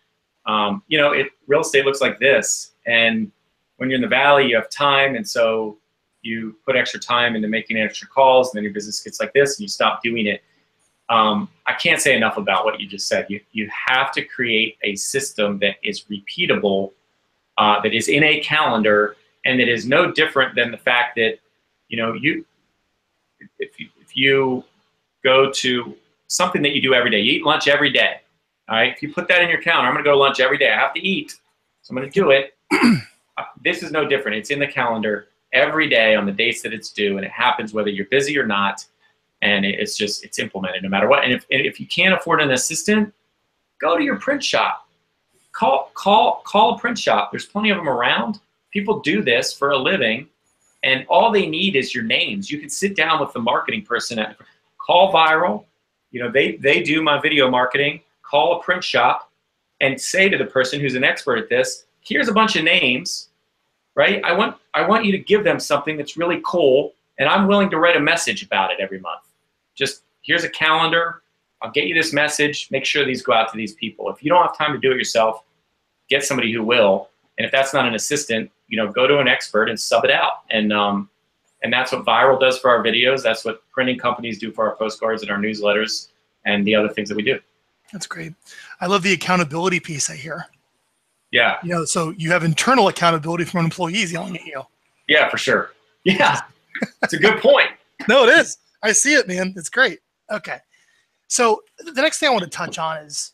B: Real estate looks like this, and when you're in the valley, you have time, and so you put extra time into making extra calls, and then your business gets like this, and you stop doing it. I can't say enough about what you just said. You have to create a system that is repeatable, that is in a calendar, and that is no different than the fact that, if you go to something that you do every day, you eat lunch every day. All right, if you put that in your calendar, I'm going to go to lunch every day. I have to eat, so I'm going to do it. This is no different. It's in the calendar every day on the dates that it's due, and it happens whether you're busy or not. And it's implemented no matter what. And if you can't afford an assistant, go to your print shop. Call a print shop. There's plenty of them around. People do this for a living, and all they need is your names. You can sit down with the marketing person at Call Viral. They do my video marketing. Call a print shop and say to the person who's an expert at this, here's a bunch of names, right? I want you to give them something that's really cool, and I'm willing to write a message about it every month. Just here's a calendar. I'll get you this message. Make sure these go out to these people. If you don't have time to do it yourself, get somebody who will. And if that's not an assistant, go to an expert and sub it out. And that's what Viral does for our videos. That's what printing companies do for our postcards and our newsletters and the other things that we do. That's great. I love the accountability piece I hear. Yeah. So you have internal accountability from employees yelling at you. Yeah, for sure. Yeah. It's a good point. No, it is. I see it, man. It's great. Okay. So the next thing I want to touch on is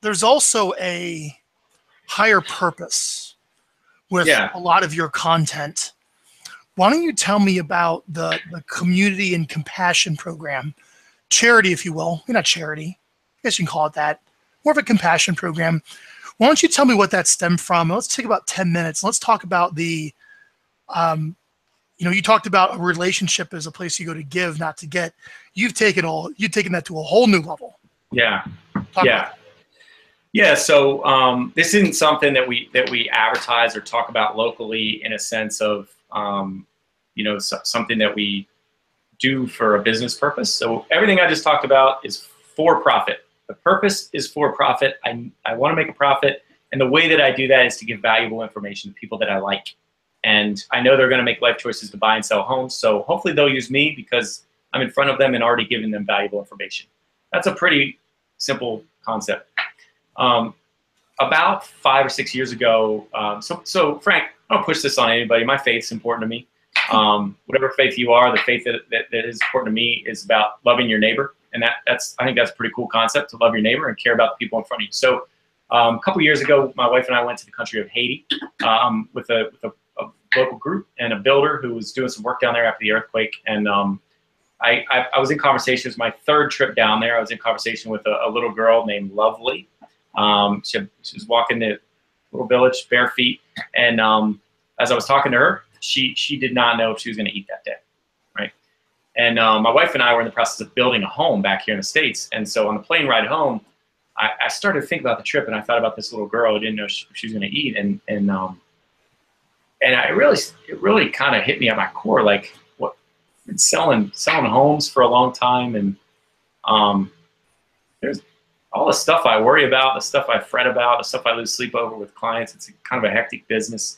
B: there's also a higher purpose with a lot of your content. Why don't you tell me about the Community and Compassion Program, charity, if you will. Not charity. I guess you can call it that. More of a compassion program. Why don't you tell me what that stemmed from? Let's take about 10 minutes. Let's talk about the, you talked about a relationship as a place you go to give, not to get. You've taken that to a whole new level. Yeah. Yeah. So this isn't something that we advertise or talk about locally in a sense of, something that we do for a business purpose. So everything I just talked about is for profit. The purpose is for profit. I want to make a profit. And the way that I do that is to give valuable information to people that I like. And I know they're going to make life choices to buy and sell homes. So hopefully they'll use me because I'm in front of them and already giving them valuable information. That's a pretty simple concept. About 5 or 6 years ago, so Frank, I don't push this on anybody. My faith's important to me. Whatever faith you are, the faith that is important to me is about loving your neighbor. And I think that's a pretty cool concept, to love your neighbor and care about the people in front of you. So a couple years ago, my wife and I went to the country of Haiti with a local group and a builder who was doing some work down there after the earthquake. And I was in conversation. It was my third trip down there. I was in conversation with a little girl named Lovely. She was walking the little village bare feet. And as I was talking to her, she did not know if she was going to eat that day. Right. And my wife and I were in the process of building a home back here in the States. And so on the plane ride home, I started to think about the trip, and I thought about this little girl who didn't know if she was going to eat. And it really kind of hit me at my core, like, what, been selling homes for a long time, and there's all the stuff I worry about, the stuff I fret about, the stuff I lose sleep over with clients. It's kind of a hectic business.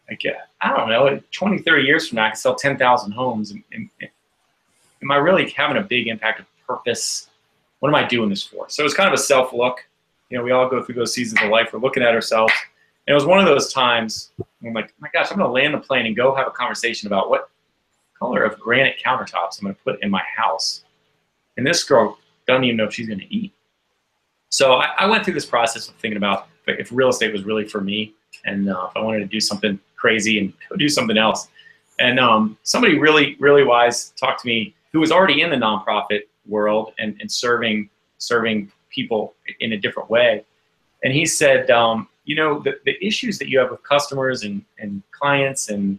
B: Like, I don't know, 20, 30 years from now, I can sell 10,000 homes. And am I really having a big impact of purpose? What am I doing this for? So it was kind of a self-look. We all go through those seasons of life. We're looking at ourselves. And it was one of those times I'm like, oh my gosh, I'm going to land the plane and go have a conversation about what color of granite countertops I'm going to put in my house. And this girl doesn't even know if she's going to eat. So I went through this process of thinking about if real estate was really for me, and if I wanted to do something crazy and go do something else. And somebody really, really wise talked to me who was already in the nonprofit world and serving people in a different way. And he said, you know, the issues that you have with customers and clients and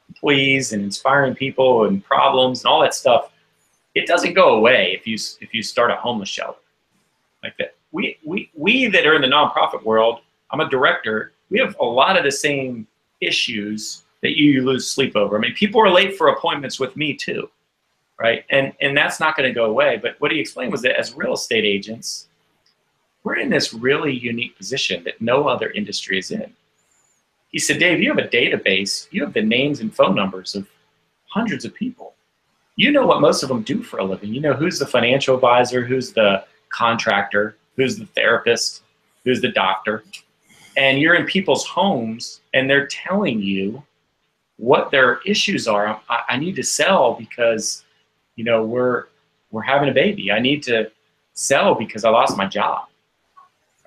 B: employees and inspiring people and problems and all that stuff, it doesn't go away if you start a homeless shelter like that. We that are in the nonprofit world, I'm a director, we have a lot of the same issues that you lose sleep over. I mean, people are late for appointments with me too, right? And that's not going to go away. But what he explained was that as real estate agents, we're in this really unique position that no other industry is in. He said, Dave, you have a database, you have the names and phone numbers of hundreds of people. You know what most of them do for a living. You know who's the financial advisor, who's the contractor, who's the therapist, who's the doctor. And you're in people's homes and they're telling you what their issues are. I need to sell because, you know, we're having a baby. I need to sell because I lost my job,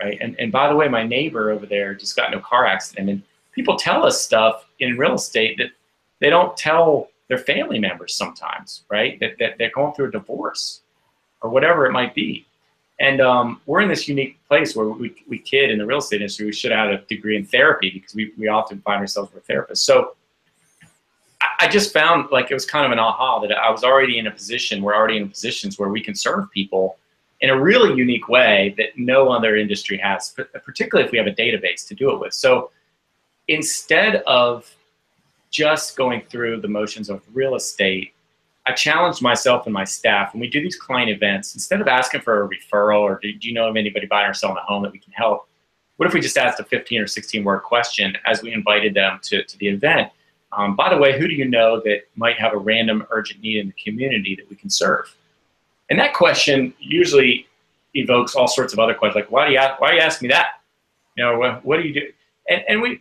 B: right? And by the way, my neighbor over there just got in a car accident. And people tell us stuff in real estate that they don't tell their family members sometimes, right? That they're going through a divorce or whatever it might be. And we're in this unique place where we kid in the real estate industry, we should have had a degree in therapy because we often find ourselves with therapists. So I just found like it was kind of an aha that I was already in a position, we're already in positions where we can serve people in a really unique way that no other industry has, particularly if we have a database to do it with. So instead of just going through the motions of real estate, I challenged myself and my staff when we do these client events, instead of asking for a referral or do you know of anybody buying or selling a home that we can help, what if we just asked a 15 or 16 word question as we invited them to the event? By the way, who do you know that might have a random urgent need in the community that we can serve? And that question usually evokes all sorts of other questions, like why are you asking me that? You know, what do you do? And we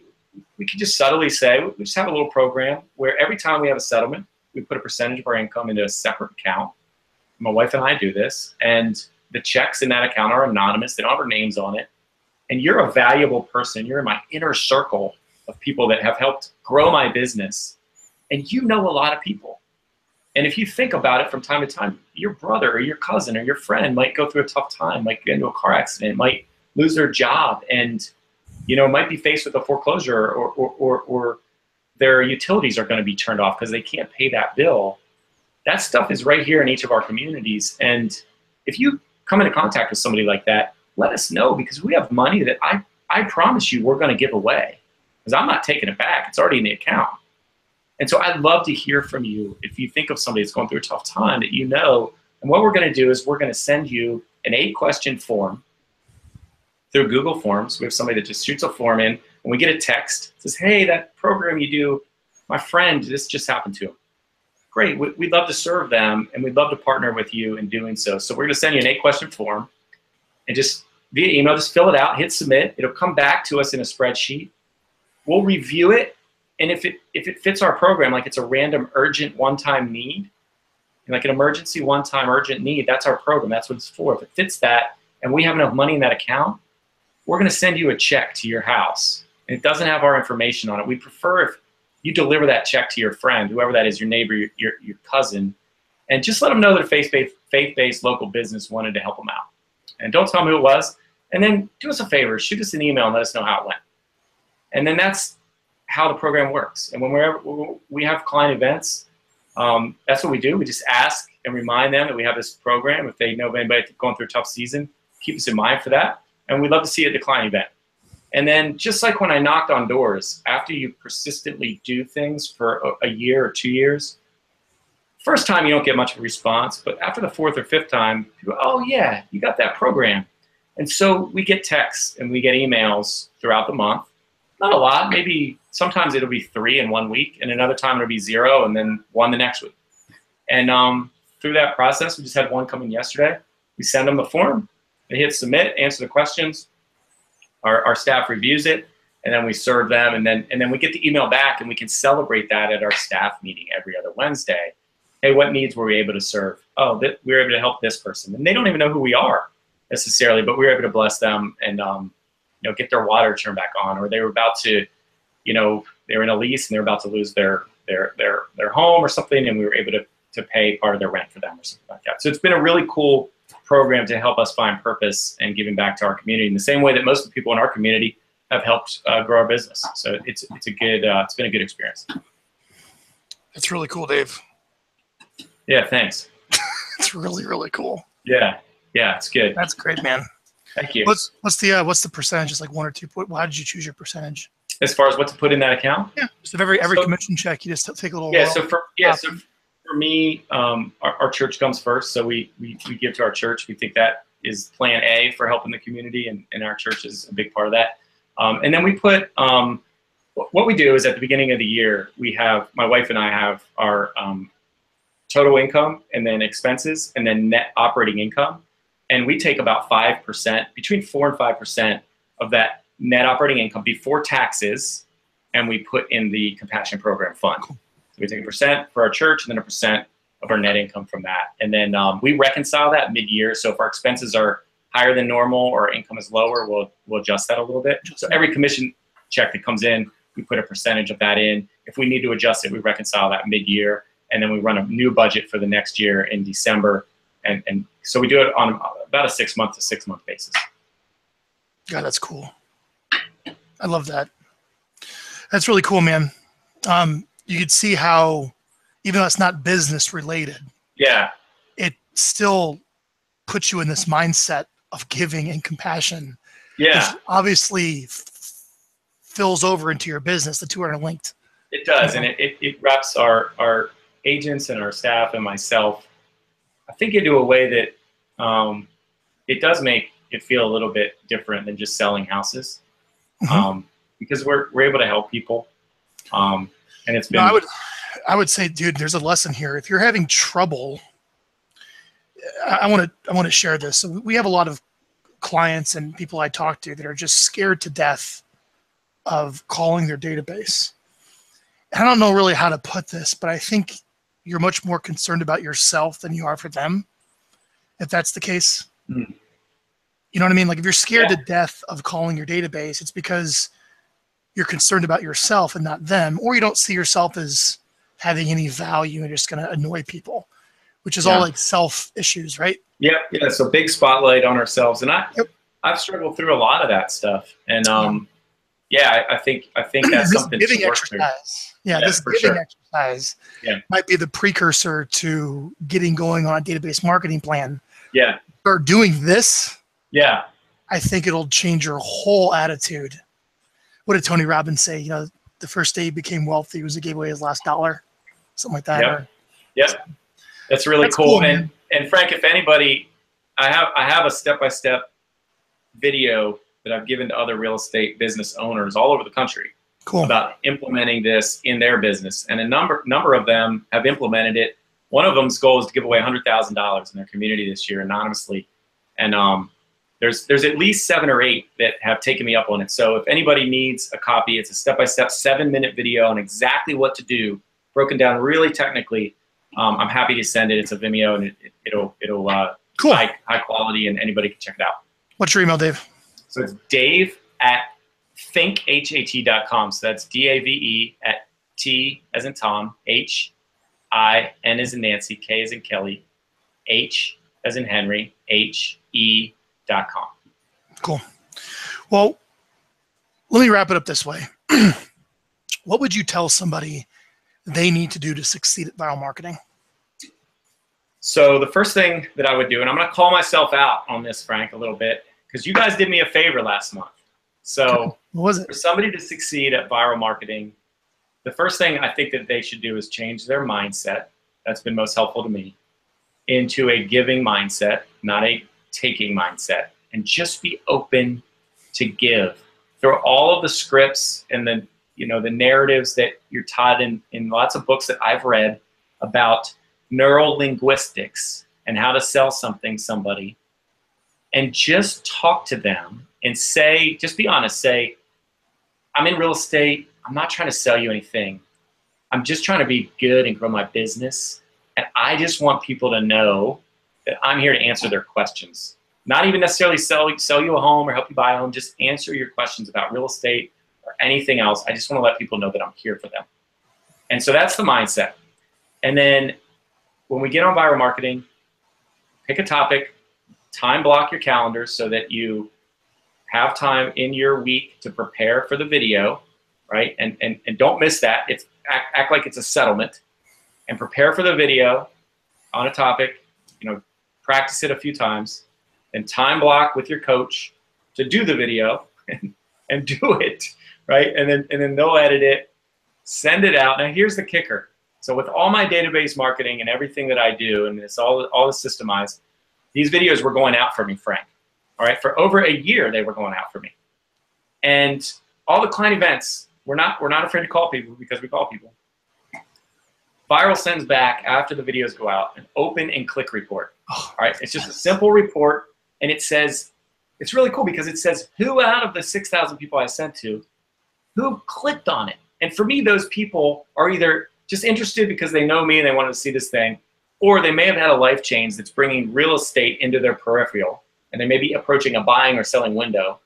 B: could just subtly say, we just have a little program where every time we have a settlement, we put a percentage of our income into a separate account. My wife and I do this, and the checks in that account are anonymous. They don't have our names on it. And you're a valuable person. You're in my inner circle of people that have helped grow my business. And you know a lot of people. And if you think about it from time to time, your brother or your cousin or your friend might go through a tough time, might get into a car accident, might lose their job, and might be faced with a foreclosure or their utilities are going to be turned off because they can't pay that bill. That stuff is right here in each of our communities. And if you come into contact with somebody like that, let us know, because we have money that I promise you we're going to give away, because I'm not taking it back. It's already in the account. And so I'd love to hear from you if you think of somebody that's going through a tough time that you know. And what we're going to do is we're going to send you an 8-question form through Google Forms. We have somebody that just shoots a form in, and we get a text that says, hey, that program you do, my friend, this just happened to him. Great, we'd love to serve them, and we'd love to partner with you in doing so. So we're going to send you an 8-question form, and just via email, just fill it out, hit submit. It'll come back to us in a spreadsheet. We'll review it, and if it fits our program, like it's a random urgent one-time need, like an emergency one-time urgent need, that's our program. That's what it's for. If it fits that, and we have enough money in that account, we're going to send you a check to your house. And it doesn't have our information on it. We prefer if you deliver that check to your friend, whoever that is, your neighbor, your cousin, and just let them know that a faith-based local business wanted to help them out. And don't tell them who it was. And then do us a favor, shoot us an email and let us know how it went. And then that's how the program works. And when we have client events, that's what we do. We just ask and remind them that we have this program. If they know of anybody going through a tough season, keep us in mind for that. And we'd love to see you at the client event. And then just like when I knocked on doors, after you persistently do things for a year or 2 years, first time you don't get much of a response, but after the 4th or 5th time, people go, oh yeah, you got that program. And so we get texts and we get emails throughout the month. Not a lot, maybe sometimes it'll be 3 in 1 week, and another time it'll be 0 and then 1 the next week. And through that process, we just had one come in yesterday. We send them the form, they hit submit, answer the questions. Our staff reviews it, and then we serve them, and then we get the email back, and we can celebrate that at our staff meeting every other Wednesday. Hey, what needs were we able to serve? Oh, we were able to help this person. And they don't even know who we are necessarily, but we were able to bless them and get their water turned back on, or they were about to, they were in a lease and they were about to lose their home or something, and we were able to pay part of their rent for them or something like that. So it's been a really cool program to help us find purpose and giving back to our community in the same way that most of the people in our community have helped grow our business. So it's been a good experience.
A: It's really cool, Dave.
B: Yeah, thanks.
A: It's really, really cool.
B: Yeah, it's good.
A: That's great, man.
B: Thank you.
A: What's the percentage? It's like 1 or 2. How did you choose your percentage?
B: As far as what to put in that account?
A: Yeah, just of every commission check, you just take a little.
B: So for me, our church comes first, so we give to our church. We think that is plan A for helping the community, and our church is a big part of that. And then we put what we do is at the beginning of the year, my wife and I have our total income, and then expenses, and then net operating income, and we take about 5%, between 4 and 5% of that net operating income before taxes, and we put in the Compassion Program Fund. So we take 1% for our church, and then 1% of our net income from that, and then we reconcile that mid-year. So if our expenses are higher than normal or income is lower, we'll adjust that a little bit. So every commission check that comes in, we put a percentage of that in. If we need to adjust it, we reconcile that mid-year, and then we run a new budget for the next year in December. And so we do it on about a 6-month to 6-month basis.
A: God, that's cool. I love that. That's really cool, man. You could see how, even though it's not business related, it still puts you in this mindset of giving and compassion.
B: Yeah.
A: Which obviously fills over into your business. The two are linked.
B: It does, and it wraps our agents and our staff and myself, I think, into a way that it does make it feel a little bit different than just selling houses, because we're able to help people, and it's been.
A: I would say, dude, there's a lesson here. If you're having trouble, I want to share this. So we have a lot of clients and people I talk to that are just scared to death of calling their database. I don't know really how to put this, but I think you're much more concerned about yourself than you are for them, if that's the case. You know what I mean? Like if you're scared to death of calling your database, it's because you're concerned about yourself and not them, or you don't see yourself as having any value and you're just going to annoy people, which is all like self issues, right? Yeah.
B: So big spotlight on ourselves. And I've struggled through a lot of that stuff. And I think that's something
A: giving
B: to work
A: exercise. This giving exercise might be the precursor to getting going on a database marketing plan. Or doing this. I think it'll change your whole attitude. What did Tony Robbins say? The first day he became wealthy was he gave away his last dollar, something like that.
B: That's really cool. And Frank, if anybody, I have a step-by-step video that I've given to other real estate business owners all over the country about implementing this in their business. And a number of them have implemented it. One of them's goal is to give away $100,000 in their community this year anonymously. And there's at least 7 or 8 that have taken me up on it. So if anybody needs a copy, it's a step-by-step 7-minute video on exactly what to do, broken down really technically. I'm happy to send it. It's a Vimeo, and it'll high quality, and anybody can check it out.
A: What's your email, Dave?
B: So it's dave@thinkhat.com. So that's DAVE at T as in Tom, HIN as in Nancy, K as in Kelly, H as in Henry, HE.com.
A: Cool. Well, let me wrap it up this way. What would you tell somebody they need to do to succeed at viral marketing?
B: So the first thing that I would do, and I'm going to call myself out on this, Frank, a little bit, because you guys did me a favor last month. So
A: what was it?
B: For somebody to succeed at viral marketing, the first thing I think that they should do is change their mindset. That's been most helpful to me, into a giving mindset, not a taking mindset, and just be open to give. Through all of the scripts and the narratives that you're taught in lots of books that I've read about neurolinguistics and how to sell somebody, and just talk to them and say, just be honest, say, I'm in real estate. I'm not trying to sell you anything. I'm just trying to be good and grow my business. And I just want people to know that I'm here to answer their questions. Not even necessarily sell you a home or help you buy a home. Just answer your questions about real estate or anything else. I just want to let people know that I'm here for them. And so that's the mindset. And then when we get on viral marketing, pick a topic, time block your calendar so that you have time in your week to prepare for the video, right? And don't miss that. It's act like it's a settlement, and prepare for the video on a topic, practice it a few times, and time block with your coach to do the video and do it, right? And then they'll edit it, send it out. Now here's the kicker. So with all my database marketing and everything that I do, and it's all systemized, these videos were going out for me, Frank. All right, for over a year they were going out for me. And all the client events, we're not afraid to call people because we call people. Viral sends back after the videos go out an open and click report. All right, it's just a simple report, and it says, it's really cool because it says who out of the 6,000 people I sent to, who clicked on it. And for me, those people are either just interested because they know me and they wanted to see this thing, or they may have had a life change that's bringing real estate into their peripheral, and they may be approaching a buying or selling window,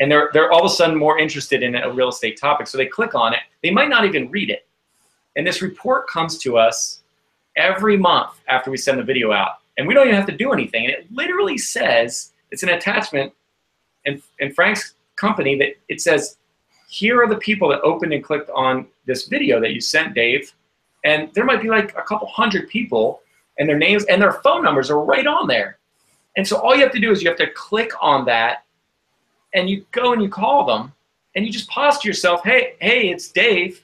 B: and they're all of a sudden more interested in a real estate topic, so they click on it. They might not even read it. And this report comes to us every month after we send the video out, and we don't even have to do anything. And it literally says, it's an attachment in Frank's company that it says, here are the people that opened and clicked on this video that you sent, Dave. And there might be like a couple hundred people, and their names and their phone numbers are right on there. And so all you have to do is you have to click on that, and you go and you call them, and you just pause to yourself, hey, it's Dave,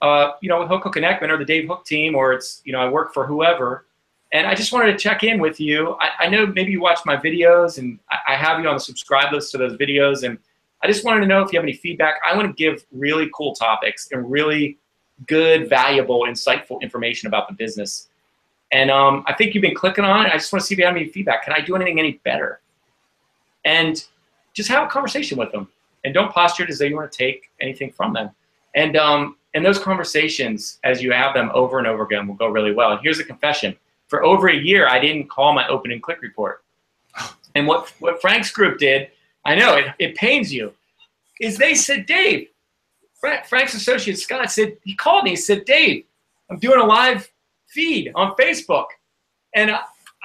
B: with Hooke Connectment or the Dave Hooke team, or it's, I work for whoever. And I just wanted to check in with you. I know maybe you watch my videos, and I have you on the subscribe list to those videos, and I just wanted to know if you have any feedback. I want to give really cool topics and really good, valuable, insightful information about the business. And I think you've been clicking on it. I just want to see if you have any feedback. Can I do anything any better? And just have a conversation with them. And don't posture it as though you want to take anything from them. And those conversations, as you have them over and over again, will go really well. And here's a confession. For over a year, I didn't call my open and click report. And what Frank's group did, I know it pains you, is they said, Dave, Frank's associate Scott said, he called me, he said, Dave, I'm doing a live feed on Facebook, and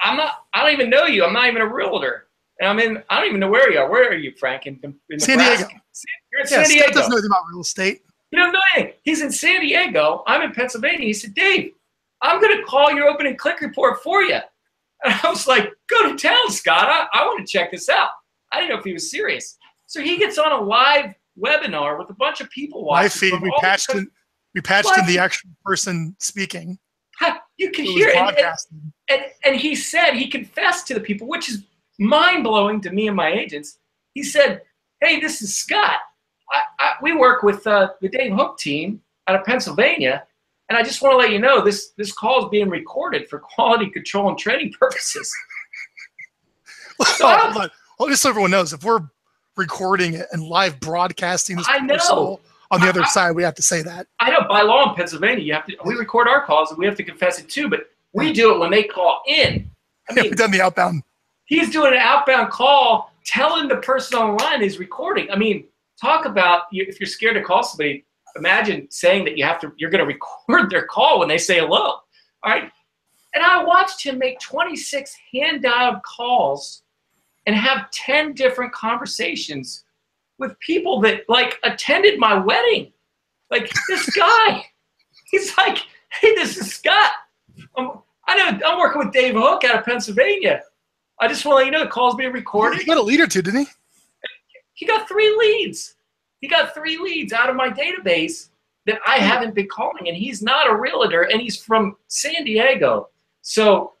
B: I don't even know you. I'm not even a realtor. And I don't even know where you are. Where are you, Frank? In
A: San Diego.
B: You're in San Diego.
A: Scott doesn't know anything about real estate.
B: You don't know anything. He's in San Diego. I'm in Pennsylvania. He said, Dave, I'm going to call your open and click report for you. And I was like, go to town, Scott. I want to check this out. I didn't know if he was serious. So he gets on a live webinar with a bunch of people watching.
A: Live feed. We patched in the actual person speaking.
B: You can hear it. And he said, he confessed to the people, which is mind-blowing to me and my agents. He said, hey, this is Scott. We work with the Dave Hooke team out of Pennsylvania, and I just want to let you know this call is being recorded for quality control and training purposes.
A: Well, just so everyone knows, if we're recording it and live broadcasting this, on the other side, we have to say that. I
B: know by law in Pennsylvania, we record our calls and we have to confess it too, but we do it when they call in. I mean,
A: we've done the outbound.
B: He's doing an outbound call, telling the person online he's recording. I mean, talk about if you're scared to call somebody. Imagine saying that you're going to record their call when they say hello. All right. And I watched him make 26 hand-dialed calls and have 10 different conversations with people that attended my wedding. Like this guy, he's like, hey, this is Scott. I'm working with Dave Hooke out of Pennsylvania. I just want to let you know the call's being recorded.
A: He got a lead or two, didn't he?
B: He got 3 leads. He got 3 leads out of my database that I haven't been calling, and he's not a realtor, and he's from San Diego. So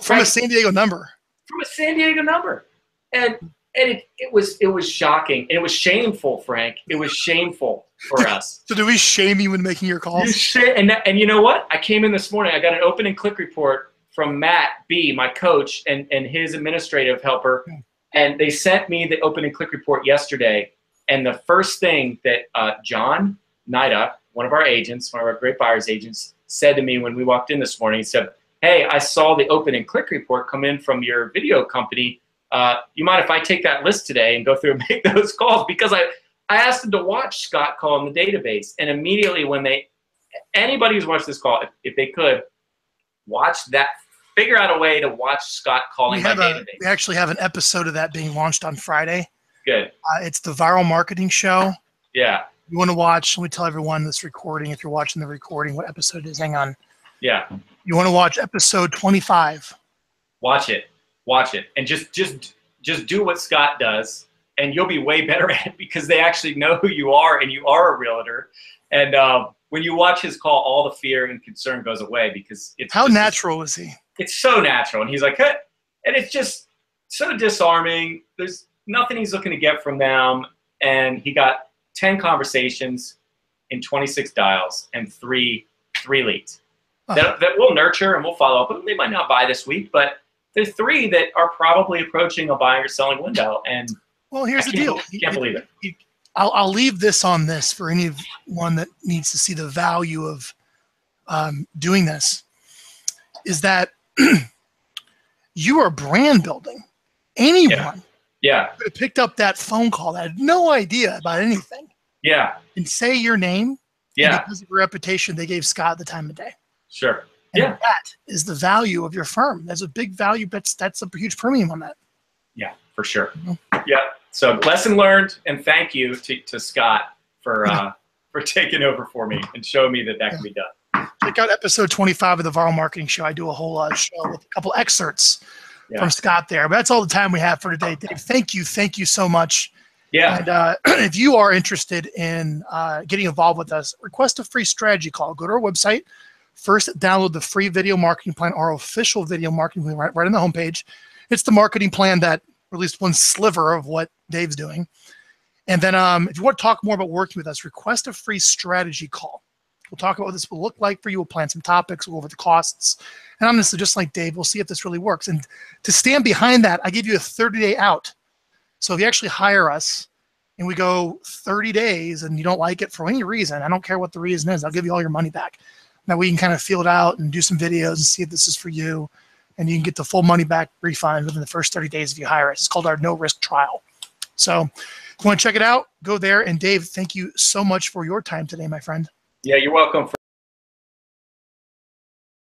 A: from a San Diego number.
B: From a San Diego number, and it was shocking. And it was shameful, Frank. It was shameful for us.
A: So do we shame you when making your calls?
B: And you know what? I came in this morning. I got an open and click report from Matt B, my coach, and his administrative helper, and they sent me the open and click report yesterday. And the first thing that John Nida, one of our agents, one of our great buyers agents, said to me when we walked in this morning, he said, hey, I saw the open and click report come in from your video company. you mind if I take that list today and go through and make those calls? Because I asked them to watch Scott call in the database, and immediately when anybody who's watched this call, if they could, watch that, figure out a way to watch Scott calling my database.
A: We actually have an episode of that being launched on Friday.
B: Good.
A: It's the Viral Marketing Show.
B: Yeah.
A: You want to watch, let me tell everyone this recording, if you're watching the recording, what episode it is. Hang on.
B: Yeah.
A: You want to watch episode 25.
B: Watch it. Watch it. And just do what Scott does, and you'll be way better at it because they actually know who you are, and you are a realtor. And when you watch his call, all the fear and concern goes away because it's
A: how natural is he?
B: It's so natural. And he's like, hey, and it's just so disarming. There's nothing he's looking to get from them. And he got 10 conversations in 26 dials and three leads that we'll nurture and we'll follow up. They might not buy this week, but there's 3 that are probably approaching a buying or selling window. And
A: well, here's the deal.
B: Can't believe it.
A: I'll leave this on this for anyone that needs to see the value of doing this, is that you are brand building. Anyone could have picked up that phone call that had no idea about anything. Yeah. And say your name. Yeah. And because of your reputation, they gave Scott the time of day.
B: Sure.
A: And that is the value of your firm. That's a big value. That's a huge premium on that.
B: Yeah, for sure. Yeah. So lesson learned, and thank you to Scott for taking over for me and showing me that can be done.
A: Check out episode 25 of the Viral Marketing Show. I do a whole show with a couple excerpts from Scott there. But that's all the time we have for today. Dave, thank you so much. Yeah. And if you are interested in getting involved with us, request a free strategy call. Go to our website. First, download the free video marketing plan, our official video marketing plan right on the homepage. It's the marketing plan that released one sliver of what Dave's doing. And then if you want to talk more about working with us, request a free strategy call. We'll talk about what this will look like for you. We'll plan some topics. We'll go over the costs. And honestly, just like Dave, we'll see if this really works. And to stand behind that, I give you a 30-day out. So if you actually hire us and we go 30 days and you don't like it for any reason, I don't care what the reason is, I'll give you all your money back. Now we can kind of feel it out and do some videos and see if this is for you. And you can get the full money back refund within the first 30 daes if you hire us. It's called our no-risk trial. So if you want to check it out, go there. And Dave, thank you so much for your time today, my friend.
B: Yeah, you're welcome.